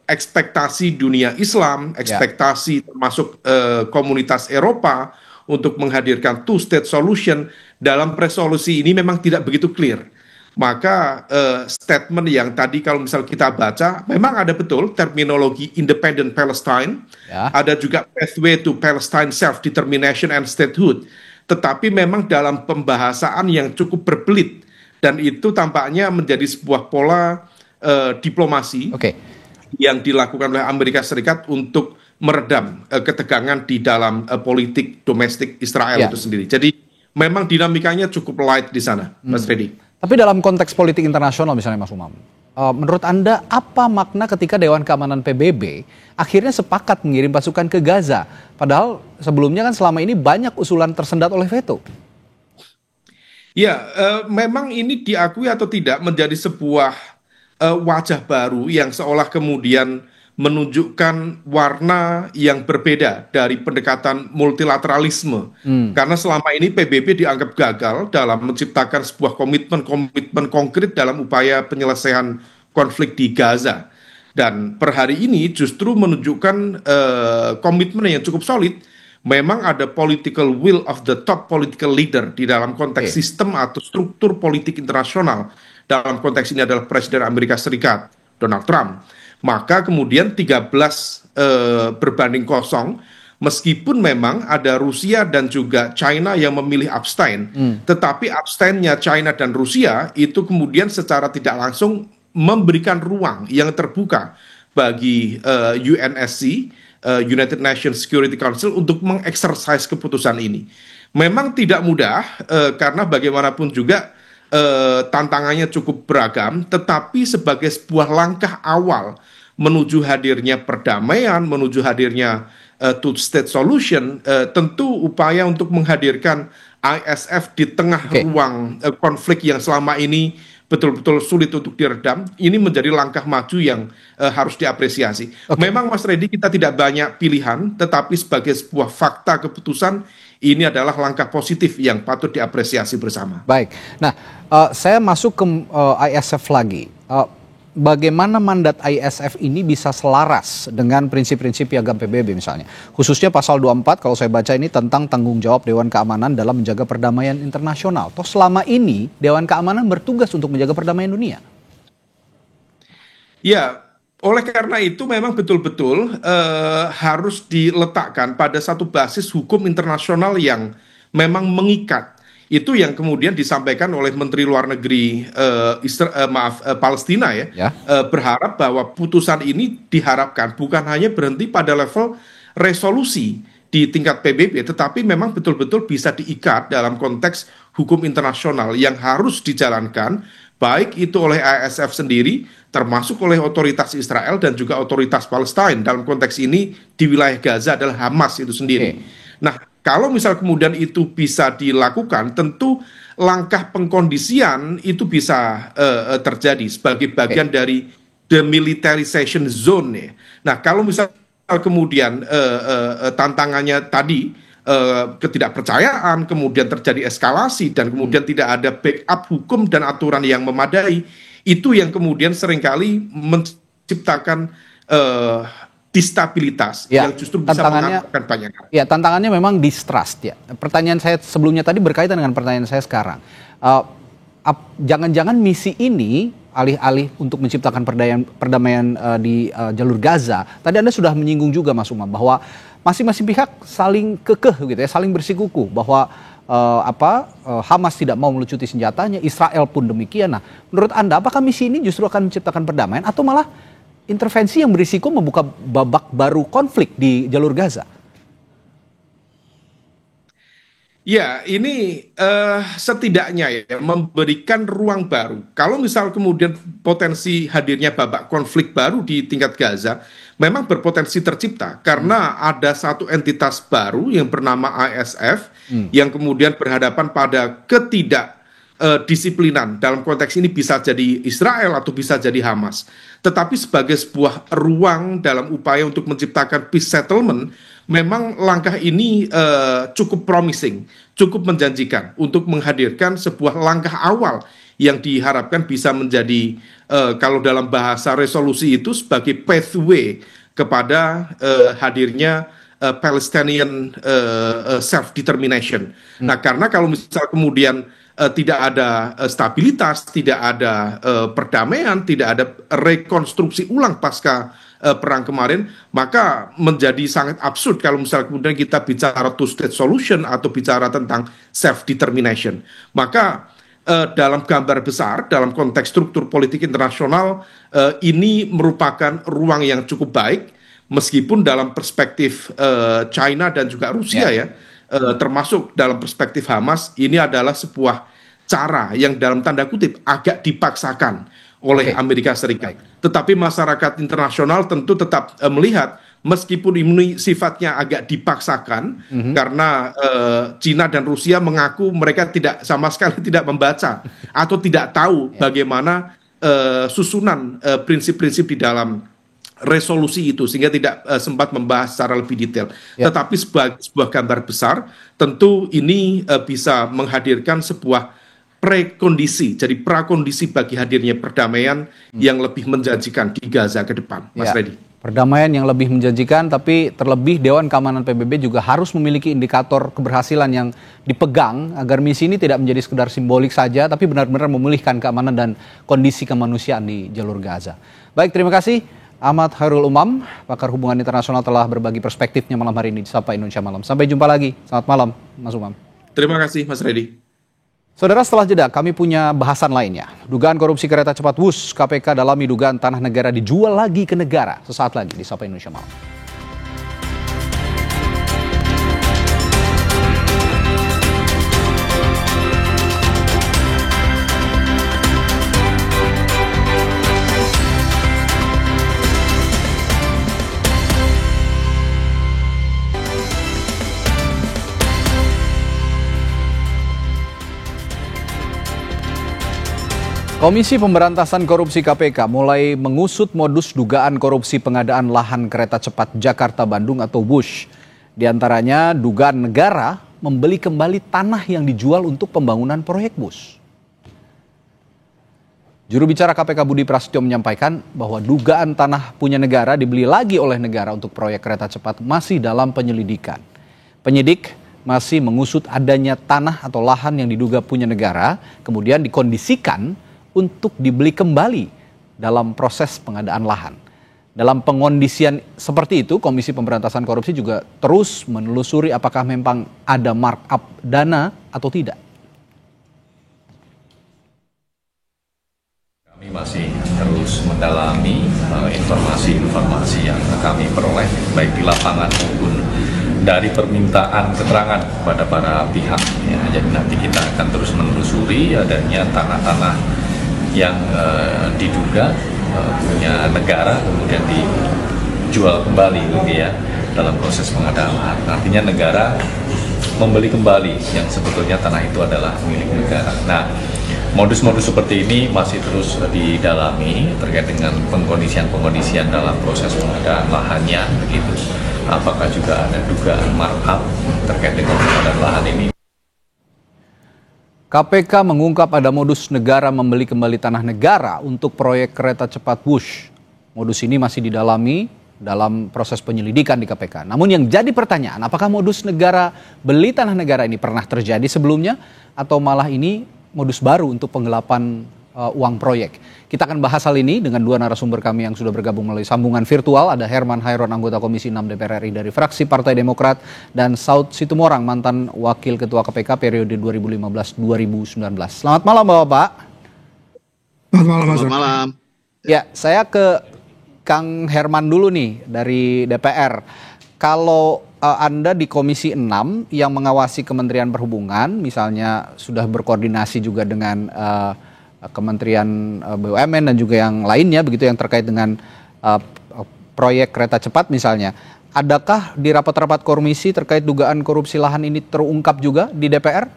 ekspektasi dunia Islam, ekspektasi termasuk komunitas Eropa untuk menghadirkan two-state solution dalam resolusi ini memang tidak begitu clear. Maka statement yang tadi kalau misal kita baca, memang ada betul terminologi independent Palestine, ada juga pathway to Palestine self-determination and statehood. tetapi memang dalam pembahasan yang cukup berbelit, dan itu tampaknya menjadi sebuah pola diplomasi yang dilakukan oleh Amerika Serikat untuk meredam ketegangan di dalam politik domestik Israel itu sendiri. Jadi memang dinamikanya cukup light di sana, Mas Freddy. Tapi dalam konteks politik internasional misalnya Mas Umam, menurut Anda apa makna ketika Dewan Keamanan PBB akhirnya sepakat mengirim pasukan ke Gaza? Padahal sebelumnya kan selama ini banyak usulan tersendat oleh veto. Ya, memang ini diakui atau tidak menjadi sebuah wajah baru yang seolah kemudian menunjukkan warna yang berbeda dari pendekatan multilateralisme. Karena selama ini PBB dianggap gagal dalam menciptakan sebuah komitmen konkret dalam upaya penyelesaian konflik di Gaza. Dan per hari ini justru menunjukkan komitmen yang cukup solid. Memang ada political will of the top political leader di dalam konteks sistem atau struktur politik internasional. Dalam konteks ini adalah Presiden Amerika Serikat, Donald Trump. Maka kemudian 13 berbanding 0, meskipun memang ada Rusia dan juga China yang memilih abstain, tetapi abstainnya China dan Rusia itu kemudian secara tidak langsung memberikan ruang yang terbuka bagi UNSC, United Nations Security Council, untuk mengeksersis keputusan ini. Memang tidak mudah karena bagaimanapun juga tantangannya cukup beragam, tetapi sebagai sebuah langkah awal menuju hadirnya perdamaian, menuju hadirnya two-state solution, tentu upaya untuk menghadirkan ISF di tengah ruang konflik yang selama ini betul-betul sulit untuk diredam, ini menjadi langkah maju yang harus diapresiasi. Memang Mas Reddy, kita tidak banyak pilihan, tetapi sebagai sebuah fakta keputusan, ini adalah langkah positif yang patut diapresiasi bersama. Baik, nah saya masuk ke ISF lagi. Bagaimana mandat ISF ini bisa selaras dengan prinsip-prinsip piagam PBB misalnya? Khususnya pasal 24 kalau saya baca ini tentang tanggung jawab Dewan Keamanan dalam menjaga perdamaian internasional. Toh selama ini Dewan Keamanan bertugas untuk menjaga perdamaian dunia. Ya, oleh karena itu memang betul-betul harus diletakkan pada satu basis hukum internasional yang memang mengikat. Itu yang kemudian disampaikan oleh Menteri Luar Negeri Palestina berharap bahwa putusan ini diharapkan bukan hanya berhenti pada level resolusi di tingkat PBB, tetapi memang betul-betul bisa diikat dalam konteks hukum internasional yang harus dijalankan, baik itu oleh ISF sendiri, termasuk oleh otoritas Israel dan juga otoritas Palestina. Dalam konteks ini di wilayah Gaza adalah Hamas itu sendiri. Nah, kalau misal kemudian itu bisa dilakukan, tentu langkah pengkondisian itu bisa terjadi sebagai bagian dari demilitarization zone. Nah, kalau misal kemudian tantangannya tadi ketidakpercayaan, kemudian terjadi eskalasi, dan kemudian tidak ada backup hukum dan aturan yang memadai, itu yang kemudian seringkali menciptakan distabilitas yang justru bisa mengakibatkan banyak hal. Ya, tantangannya memang distrust ya. Pertanyaan saya sebelumnya tadi berkaitan dengan pertanyaan saya sekarang. Jangan-jangan misi ini alih-alih untuk menciptakan perdamaian di jalur Gaza, tadi Anda sudah menyinggung juga Mas Umam bahwa masing-masing pihak saling kekeh gitu ya, saling bersikukuh bahwa Hamas tidak mau melucuti senjatanya, Israel pun demikian. Nah, menurut Anda apakah misi ini justru akan menciptakan perdamaian atau malah intervensi yang berisiko membuka babak baru konflik di jalur Gaza? Ya, ini setidaknya ya memberikan ruang baru. Kalau misal kemudian potensi hadirnya babak konflik baru di tingkat Gaza, memang berpotensi tercipta karena ada satu entitas baru yang bernama ISF yang kemudian berhadapan pada ketidakdisiplinan. Dalam konteks ini bisa jadi Israel atau bisa jadi Hamas. Tetapi sebagai sebuah ruang dalam upaya untuk menciptakan peace settlement, memang langkah ini cukup promising, cukup menjanjikan untuk menghadirkan sebuah langkah awal yang diharapkan bisa menjadi, kalau dalam bahasa resolusi itu, sebagai pathway kepada hadirnya Palestinian self-determination. Nah, karena kalau misal kemudian tidak ada stabilitas, tidak ada perdamaian, tidak ada rekonstruksi ulang pasca perang kemarin, maka menjadi sangat absurd kalau misalnya kemudian kita bicara two-state solution atau bicara tentang self-determination. Maka dalam gambar besar, dalam konteks struktur politik internasional, ini merupakan ruang yang cukup baik, meskipun dalam perspektif China dan juga Rusia termasuk dalam perspektif Hamas, ini adalah sebuah cara yang dalam tanda kutip agak dipaksakan oleh Amerika Serikat. Tetapi masyarakat internasional tentu tetap melihat, meskipun ini sifatnya agak dipaksakan, karena Cina dan Rusia mengaku mereka tidak sama sekali tidak membaca atau tidak tahu bagaimana susunan prinsip-prinsip di dalam resolusi itu, sehingga tidak sempat membahas secara lebih detail. Tetapi sebuah gambar besar, tentu ini bisa menghadirkan sebuah prekondisi, jadi prakondisi bagi hadirnya perdamaian yang lebih menjanjikan di Gaza ke depan, Mas Reddy. Perdamaian yang lebih menjanjikan, tapi terlebih Dewan Keamanan PBB juga harus memiliki indikator keberhasilan yang dipegang agar misi ini tidak menjadi sekedar simbolik saja, tapi benar-benar memulihkan keamanan dan kondisi kemanusiaan di jalur Gaza. Baik, terima kasih Ahmad Khairul Umam, pakar hubungan internasional, telah berbagi perspektifnya malam hari ini di Sapa Indonesia Malam. Sampai jumpa lagi. Selamat malam, Mas Umam. Terima kasih, Mas Reddy. Saudara, setelah jeda kami punya bahasan lainnya. Dugaan korupsi kereta cepat WUS, KPK dalami dugaan tanah negara dijual lagi ke negara. Sesaat lagi di Sapa Indonesia Malam. Komisi Pemberantasan Korupsi KPK mulai mengusut modus dugaan korupsi pengadaan lahan kereta cepat Jakarta-Bandung atau WUS. Di antaranya dugaan negara membeli kembali tanah yang dijual untuk pembangunan proyek WUS. Juru bicara KPK Budi Prasetyo menyampaikan bahwa dugaan tanah punya negara dibeli lagi oleh negara untuk proyek kereta cepat masih dalam penyelidikan. Penyidik masih mengusut adanya tanah atau lahan yang diduga punya negara, kemudian dikondisikan untuk dibeli kembali dalam proses pengadaan lahan. Dalam pengondisian seperti itu, Komisi Pemberantasan Korupsi juga terus menelusuri apakah memang ada markup dana atau tidak. Kami masih terus mendalami informasi-informasi yang kami peroleh, baik di lapangan maupun dari permintaan keterangan kepada para pihak. Ya, jadi nanti kita akan terus menelusuri adanya tanah-tanah yang diduga punya negara kemudian dijual kembali gitu ya dalam proses pengadaan. Artinya negara membeli kembali yang sebetulnya tanah itu adalah milik negara. Nah, modus-modus seperti ini masih terus didalami terkait dengan pengkondisian dalam proses pengadaan lahannya begitu. Apakah juga ada dugaan markup terkait dengan pengadaan lahan ini? KPK mengungkap ada modus negara membeli kembali tanah negara untuk proyek kereta cepat WUS. Modus ini masih didalami dalam proses penyelidikan di KPK. Namun yang jadi pertanyaan, apakah modus negara beli tanah negara ini pernah terjadi sebelumnya atau malah ini modus baru untuk penggelapan uang proyek? Kita akan bahas hal ini dengan dua narasumber kami yang sudah bergabung melalui sambungan virtual. Ada Herman Hairon, anggota Komisi 6 DPR RI dari fraksi Partai Demokrat, dan Saud Situmorang, mantan Wakil Ketua KPK periode 2015-2019. Selamat malam Bapak-Bapak. Selamat malam Mas. Selamat malam. Ya, saya ke Kang Herman dulu nih dari DPR. Kalau Anda di Komisi 6 yang mengawasi Kementerian Perhubungan, misalnya sudah berkoordinasi juga dengan Kementerian BUMN dan juga yang lainnya begitu yang terkait dengan proyek kereta cepat misalnya. Adakah di rapat-rapat komisi terkait dugaan korupsi lahan ini terungkap juga di DPR?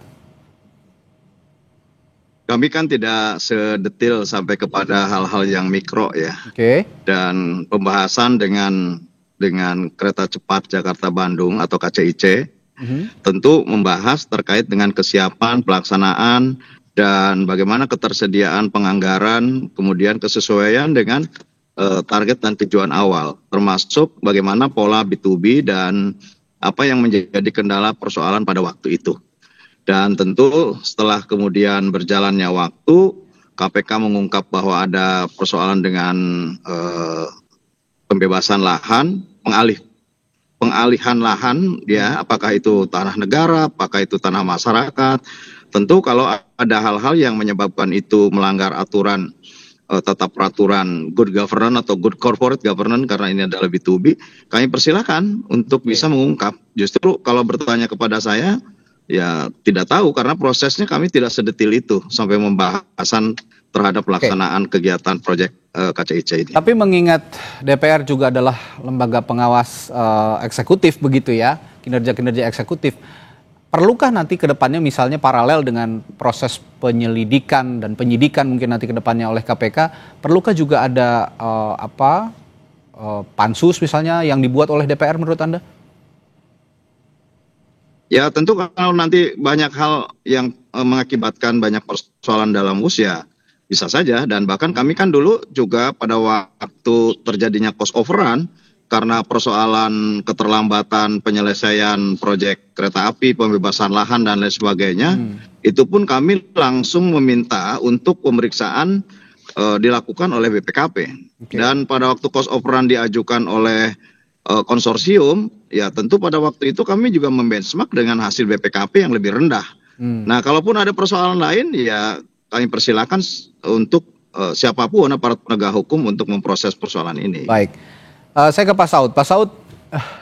Kami kan tidak sedetil sampai kepada hal-hal yang mikro ya. Oke. Dan pembahasan dengan kereta cepat Jakarta-Bandung atau KCIC tentu membahas terkait dengan kesiapan pelaksanaan dan bagaimana ketersediaan penganggaran, kemudian kesesuaian dengan target dan tujuan awal, termasuk bagaimana pola B2B dan apa yang menjadi kendala persoalan pada waktu itu. Dan tentu setelah kemudian berjalannya waktu, KPK mengungkap bahwa ada persoalan dengan pembebasan lahan, pengalihan lahan, ya, apakah itu tanah negara, apakah itu tanah masyarakat. Tentu kalau ada hal-hal yang menyebabkan itu melanggar aturan tata peraturan good governance atau good corporate governance, karena ini adalah B2B, kami persilakan untuk bisa mengungkap. Justru kalau bertanya kepada saya, ya tidak tahu, karena prosesnya kami tidak sedetil itu sampai pembahasan terhadap pelaksanaan kegiatan proyek KCIC ini. Tapi mengingat DPR juga adalah lembaga pengawas eksekutif begitu ya, kinerja-kinerja eksekutif, perlukah nanti ke depannya misalnya paralel dengan proses penyelidikan dan penyidikan mungkin nanti ke depannya oleh KPK, perlukah juga ada pansus misalnya yang dibuat oleh DPR menurut Anda? Ya tentu kalau nanti banyak hal yang mengakibatkan banyak persoalan dalam usia, bisa saja. Dan bahkan kami kan dulu juga pada waktu terjadinya cost overrun, karena persoalan keterlambatan penyelesaian proyek kereta api, pembebasan lahan, dan lain sebagainya, itu pun kami langsung meminta untuk pemeriksaan dilakukan oleh BPKP. Dan pada waktu cost overrun diajukan oleh konsorsium, ya tentu pada waktu itu kami juga membenchmark dengan hasil BPKP yang lebih rendah. Nah, kalaupun ada persoalan lain, ya kami persilakan untuk siapapun aparat penegak hukum untuk memproses persoalan ini. Baik. Saya ke Pak Saud. Pak Saud,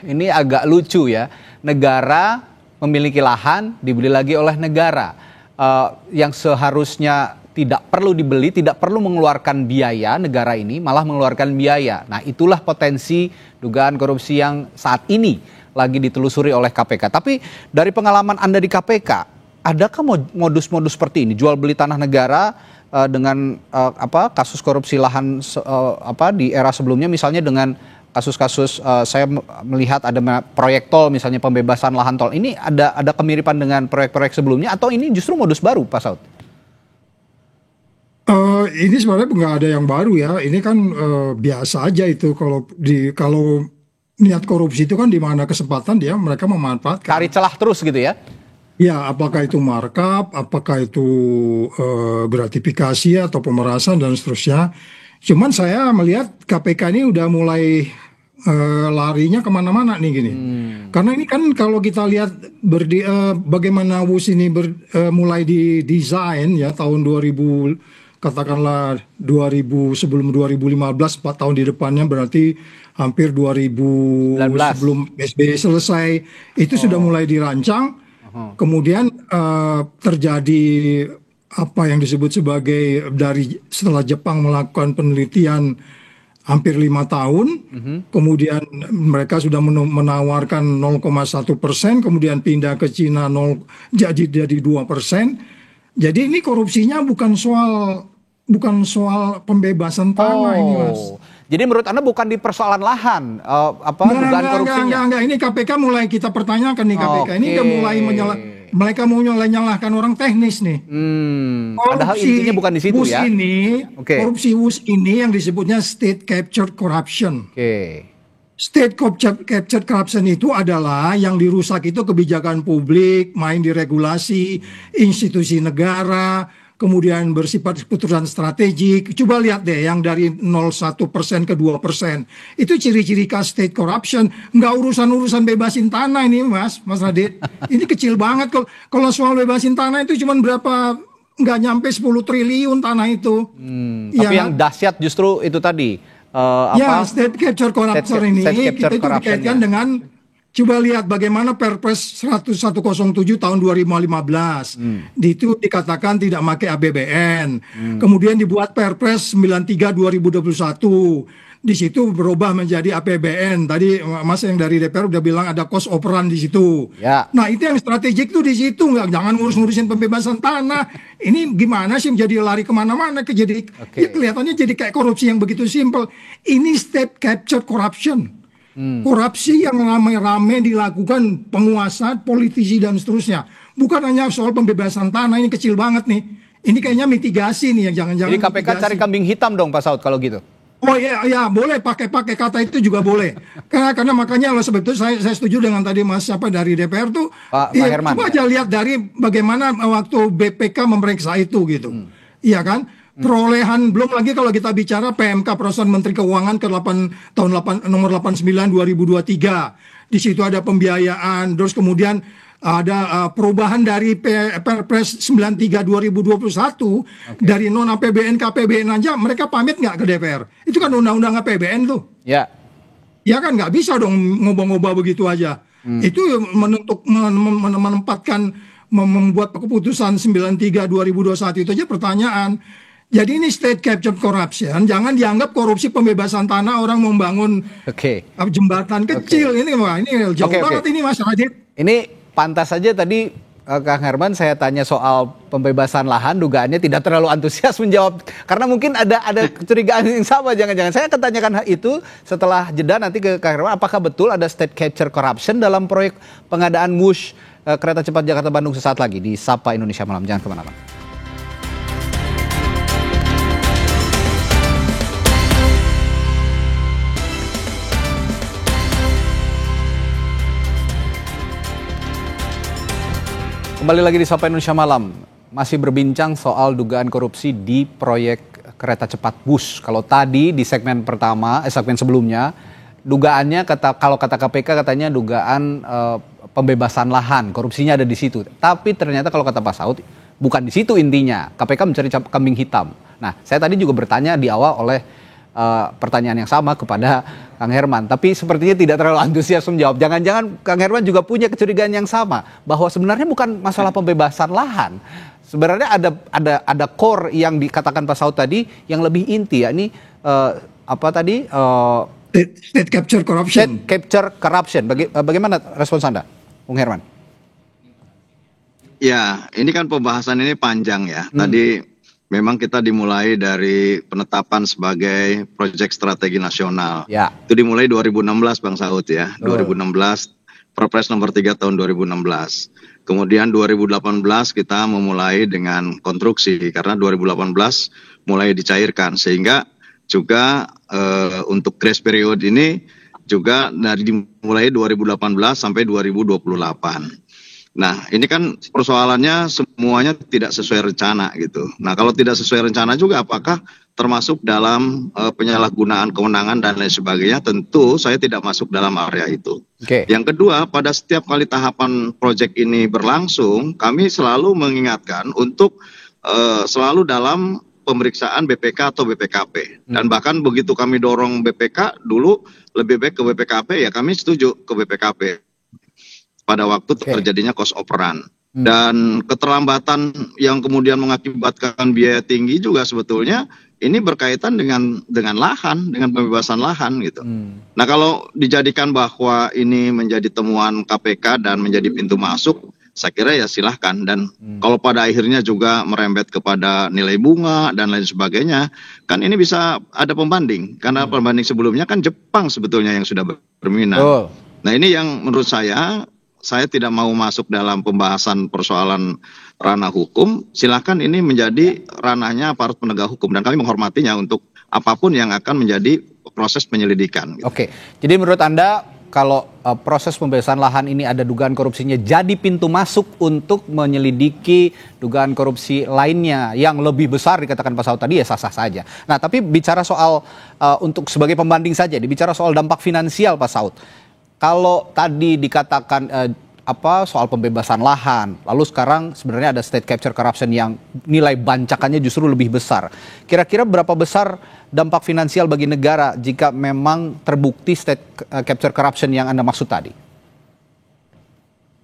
ini agak lucu ya. Negara memiliki lahan, dibeli lagi oleh negara. Yang seharusnya tidak perlu dibeli, tidak perlu mengeluarkan biaya, negara ini malah mengeluarkan biaya. Nah, itulah potensi dugaan korupsi yang saat ini lagi ditelusuri oleh KPK. Tapi dari pengalaman Anda di KPK, adakah modus-modus seperti ini? Jual beli tanah negara dengan kasus korupsi lahan di era sebelumnya, misalnya dengan kasus-kasus saya melihat ada proyek tol, misalnya pembebasan lahan tol. Ini ada kemiripan dengan proyek-proyek sebelumnya atau ini justru modus baru, Pak Saud? Ini sebenarnya nggak ada yang baru ya. Ini kan biasa aja itu kalau niat korupsi itu kan di mana kesempatan mereka memanfaatkan. Cari celah terus gitu ya? Ya, apakah itu markup, apakah itu gratifikasi atau pemerasan dan seterusnya. Cuman saya melihat KPK ini udah mulai larinya kemana-mana nih gini. Karena ini kan kalau kita lihat bagaimana WUS ini mulai didesain ya tahun 2000, katakanlah 2000 sebelum 2015, 4 tahun di depannya berarti hampir 2000 sebelum SBY selesai itu sudah mulai dirancang. Kemudian terjadi apa yang disebut sebagai setelah Jepang melakukan penelitian hampir 5 tahun, kemudian mereka sudah menawarkan 0,1%, kemudian pindah ke Cina jadi 2%. Jadi ini korupsinya bukan soal pembebasan tanah ini, Mas. Jadi menurut Anda bukan di persoalan lahan, dugaan korupsinya? Enggak. Ini KPK mulai kita pertanyakan nih, KPK ini udah mulai mereka mau nyalahkan orang teknis nih. Padahal intinya bukan di situ ya. Korupsi WUS ini yang disebutnya state captured corruption. State captured corruption itu adalah yang dirusak itu kebijakan publik, main di regulasi, institusi negara, kemudian bersifat keputusan strategik. Coba lihat deh yang dari 0,1% ke 2%. Itu ciri-ciri khas state corruption. Nggak urusan bebasin tanah ini, Mas Radit. Ini kecil banget. Kalau soal bebasin tanah itu cuma berapa, nggak nyampe 10 triliun tanah itu. Tapi yang dahsyat justru itu tadi. State capture corruption ini kita itu dikaitkan dengan, coba lihat bagaimana Perpres 107 tahun 2015. Itu dikatakan tidak pakai APBN. Kemudian dibuat Perpres 93 2021. Di situ berubah menjadi APBN. Tadi Mas yang dari DPR udah bilang ada cost overrun di situ. Nah, itu yang strategik tuh di situ. Jangan ngurusin pembebasan tanah. Ini gimana sih jadi lari kemana-mana? Ya kelihatannya jadi kayak korupsi yang begitu simpel. Ini state captured corruption. Korupsi yang rame-rame dilakukan penguasa, politisi dan seterusnya. Bukan hanya soal pembebasan tanah, ini kecil banget nih. Ini kayaknya mitigasi nih yang jangan-jangan. Jadi KPK cari kambing hitam dong Pak Saud kalau gitu. Oh ya boleh pakai kata itu juga boleh. Karena makanya sebetulnya saya setuju dengan tadi Mas dari DPR tuh. Pak Herman. Coba aja lihat dari bagaimana waktu BPK memeriksa itu gitu. Iya kan? Perolehan, belum lagi kalau kita bicara PMK Peraturan Menteri Keuangan nomor 89 2023. Di situ ada pembiayaan, terus kemudian ada perubahan dari Perpres 93 2021 dari non APBN ke APBN aja mereka pamit nggak ke DPR? Itu kan undang-undang APBN tuh. Ya. Ya kan nggak bisa dong ngubah-ngubah begitu aja. Itu menempatkan membuat keputusan 93 2021 itu aja pertanyaan. Jadi ini state captured corruption, jangan dianggap korupsi pembebasan tanah orang membangun jembatan kecil. Ini jauh banget ini Mas Radit. Ini pantas saja tadi Kang Herman saya tanya soal pembebasan lahan, dugaannya tidak terlalu antusias menjawab karena mungkin ada kecurigaan yang sama. Jangan-jangan saya akan tanyakan itu setelah jeda nanti ke Kang Herman, apakah betul ada state capture corruption dalam proyek pengadaan WUSH kereta cepat Jakarta Bandung sesaat lagi di Sapa Indonesia Malam. Jangan kemana-mana. Kembali lagi di Sapa Indonesia Malam, masih berbincang soal dugaan korupsi di proyek kereta cepat WUSH. Kalau tadi di segmen pertama, segmen sebelumnya, dugaannya kalau kata KPK katanya dugaan pembebasan lahan, korupsinya ada di situ. Tapi ternyata kalau kata Pak Saud, bukan di situ intinya. KPK mencari kambing hitam. Nah, saya tadi juga bertanya di awal oleh pertanyaan yang sama kepada Kang Herman, tapi sepertinya tidak terlalu antusias menjawab. Jangan-jangan Kang Herman juga punya kecurigaan yang sama bahwa sebenarnya bukan masalah pembebasan lahan. Sebenarnya ada core yang dikatakan Pak Saud tadi yang lebih inti, yakni state capture corruption. State capture corruption. Bagaimana respons Anda, Bung Herman? Ya, ini kan pembahasan ini panjang ya. Tadi memang kita dimulai dari penetapan sebagai proyek strategi nasional. Ya. Itu dimulai 2016 Bang Saud ya. 2016 Perpres nomor 3 tahun 2016. Kemudian 2018 kita memulai dengan konstruksi karena 2018 mulai dicairkan sehingga juga untuk grace period ini juga dari dimulai 2018 sampai 2028. Nah, ini kan persoalannya semuanya tidak sesuai rencana gitu. Nah, kalau tidak sesuai rencana juga apakah termasuk dalam penyalahgunaan kewenangan dan lain sebagainya? Tentu saya tidak masuk dalam area itu. Yang kedua, pada setiap kali tahapan proyek ini berlangsung, kami selalu mengingatkan untuk selalu dalam pemeriksaan BPK atau BPKP. Dan bahkan begitu kami dorong BPK dulu lebih baik ke BPKP, ya kami setuju ke BPKP. Pada waktu terjadinya cost of run. Dan keterlambatan yang kemudian mengakibatkan biaya tinggi juga sebetulnya ini berkaitan dengan lahan, dengan pembebasan lahan gitu. Nah, kalau dijadikan bahwa ini menjadi temuan KPK dan menjadi pintu masuk, saya kira ya silahkan. Dan kalau pada akhirnya juga merembet kepada nilai bunga dan lain sebagainya, kan ini bisa ada pembanding. Karena pembanding sebelumnya kan Jepang sebetulnya yang sudah berminat. Nah, ini yang menurut saya tidak mau masuk dalam pembahasan persoalan ranah hukum. Silakan ini menjadi ranahnya aparat penegak hukum dan kami menghormatinya untuk apapun yang akan menjadi proses penyelidikan. Oke, jadi menurut Anda kalau proses pembebasan lahan ini ada dugaan korupsinya jadi pintu masuk untuk menyelidiki dugaan korupsi lainnya yang lebih besar dikatakan Pak Saud tadi ya sah-sah saja. Nah, tapi bicara soal untuk sebagai pembanding saja, bicara soal dampak finansial Pak Saud. Kalau tadi dikatakan soal pembebasan lahan, lalu sekarang sebenarnya ada state capture corruption yang nilai bancakannya justru lebih besar. Kira-kira berapa besar dampak finansial bagi negara jika memang terbukti state capture corruption yang Anda maksud tadi?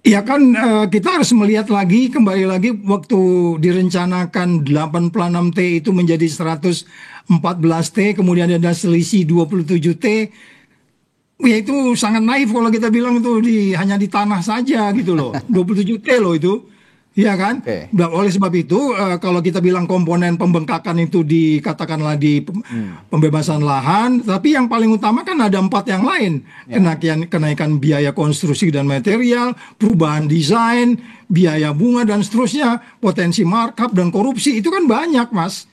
Ya kan kita harus melihat kembali lagi waktu direncanakan 86T itu menjadi 114T, kemudian ada selisih 27T. Ya itu sangat naif kalau kita bilang itu hanya di tanah saja gitu loh. 27T loh itu. Iya kan? Oleh sebab itu kalau kita bilang komponen pembengkakan itu dikatakanlah di pembebasan lahan, tapi yang paling utama kan ada 4 yang lain. Kenaikan biaya konstruksi dan material, perubahan desain, biaya bunga dan seterusnya, potensi markup dan korupsi itu kan banyak, Mas.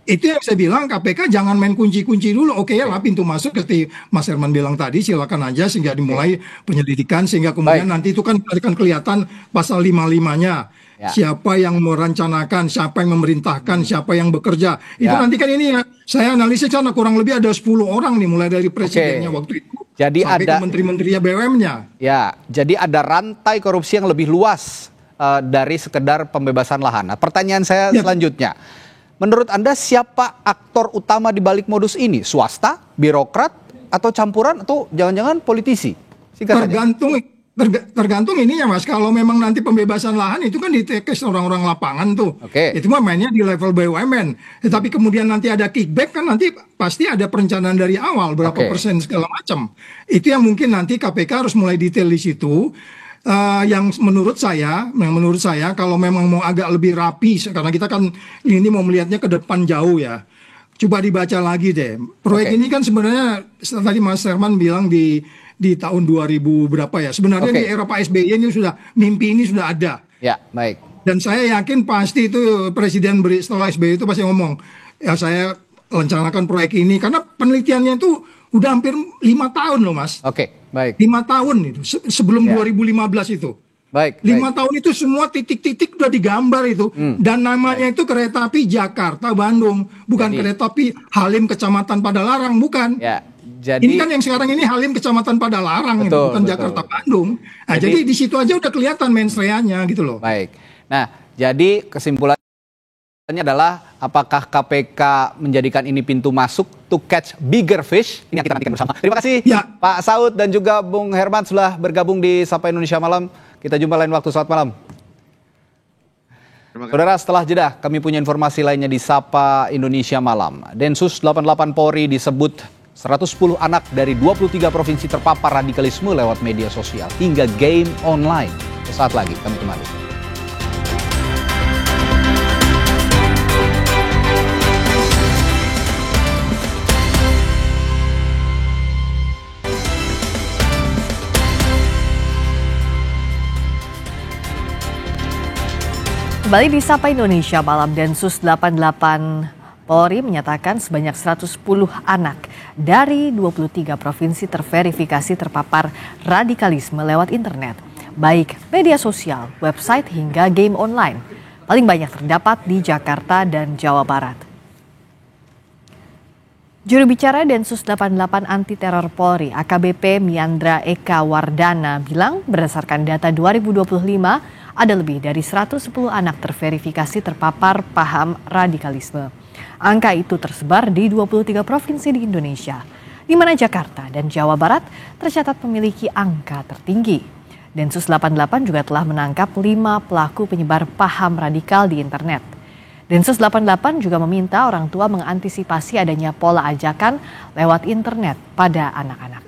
Itu yang saya bilang KPK jangan main kunci-kunci dulu. Oke ya lah pintu masuk seperti Mas Herman bilang tadi, silakan aja sehingga dimulai penyelidikan sehingga kemudian nanti itu kan akan kelihatan pasal 55-nya. Siapa yang merencanakan, siapa yang memerintahkan, siapa yang bekerja. Itu nanti kan ini ya, saya analisis karena kurang lebih ada 10 orang nih mulai dari presidennya waktu itu. Jadi sampai ke menteri-menterinya BUMN-nya. Ya, jadi ada rantai korupsi yang lebih luas dari sekedar pembebasan lahan. Nah, pertanyaan saya selanjutnya. Menurut Anda siapa aktor utama di balik modus ini? Swasta, birokrat, atau campuran, atau jangan-jangan politisi? Tergantung ininya, Mas. Kalau memang nanti pembebasan lahan itu kan ditekes orang-orang lapangan tuh. Itu mah mainnya di level BUMN. Tetapi kemudian nanti ada kickback kan nanti pasti ada perencanaan dari awal berapa persen segala macam. Itu yang mungkin nanti KPK harus mulai detail di situ. Yang menurut saya kalau memang mau agak lebih rapi karena kita kan ini mau melihatnya ke depan jauh ya. Coba dibaca lagi deh. Proyek ini kan sebenarnya tadi Mas Herman bilang di tahun 2000 berapa ya. Sebenarnya di era Pak SBY ini mimpi ini sudah ada. Ya, baik. Dan saya yakin pasti itu Presiden setelah SBY itu pasti ngomong, ya saya rencanakan proyek ini karena penelitiannya itu udah hampir 5 tahun loh, Mas. Baik. 5 tahun itu sebelum 2015 itu. Baik. 5 tahun itu semua titik-titik udah digambar itu. Dan namanya itu kereta api Jakarta Bandung, bukan kereta api Halim Kecamatan Padalarang, bukan. Ya. Jadi, ini kan yang sekarang ini Halim Kecamatan Padalarang, bukan Jakarta Bandung. Nah, jadi di situ aja udah kelihatan mensreanya gitu loh. Baik. Nah, jadi kesimpulannya adalah apakah KPK menjadikan ini pintu masuk to catch bigger fish? Ini yang kita nantikan bersama. Terima kasih Pak Saud dan juga Bung Herman sudah bergabung di Sapa Indonesia Malam. Kita jumpa lain waktu. Selamat malam. Saudara, setelah jeda kami punya informasi lainnya di Sapa Indonesia Malam. Densus 88 Polri disebut 110 anak dari 23 provinsi terpapar radikalisme lewat media sosial hingga game online. Sesaat lagi kami kembali. Kembali di Sapa Indonesia Malam, Densus 88 Polri menyatakan sebanyak 110 anak dari 23 provinsi terverifikasi terpapar radikalisme lewat internet, baik media sosial, website hingga game online. Paling banyak terdapat di Jakarta dan Jawa Barat. Juru bicara Densus 88 Anti Teror Polri, AKBP Miandra Eka Wardana bilang berdasarkan data 2025 ada lebih dari 110 anak terverifikasi terpapar paham radikalisme. Angka itu tersebar di 23 provinsi di Indonesia, di mana Jakarta dan Jawa Barat tercatat memiliki angka tertinggi. Densus 88 juga telah menangkap 5 pelaku penyebar paham radikal di internet. Densus 88 juga meminta orang tua mengantisipasi adanya pola ajakan lewat internet pada anak-anak.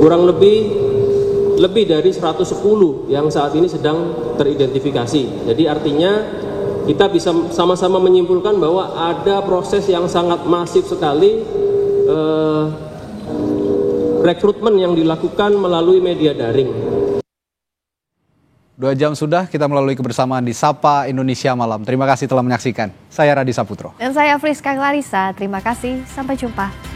Kurang lebih dari 110 yang saat ini sedang teridentifikasi. Jadi artinya kita bisa sama-sama menyimpulkan bahwa ada proses yang sangat masif sekali rekrutmen yang dilakukan melalui media daring. 2 jam sudah kita melalui kebersamaan di Sapa Indonesia Malam. Terima kasih telah menyaksikan. Saya Radi Saputro. Dan saya Friska Clarissa. Terima kasih. Sampai jumpa.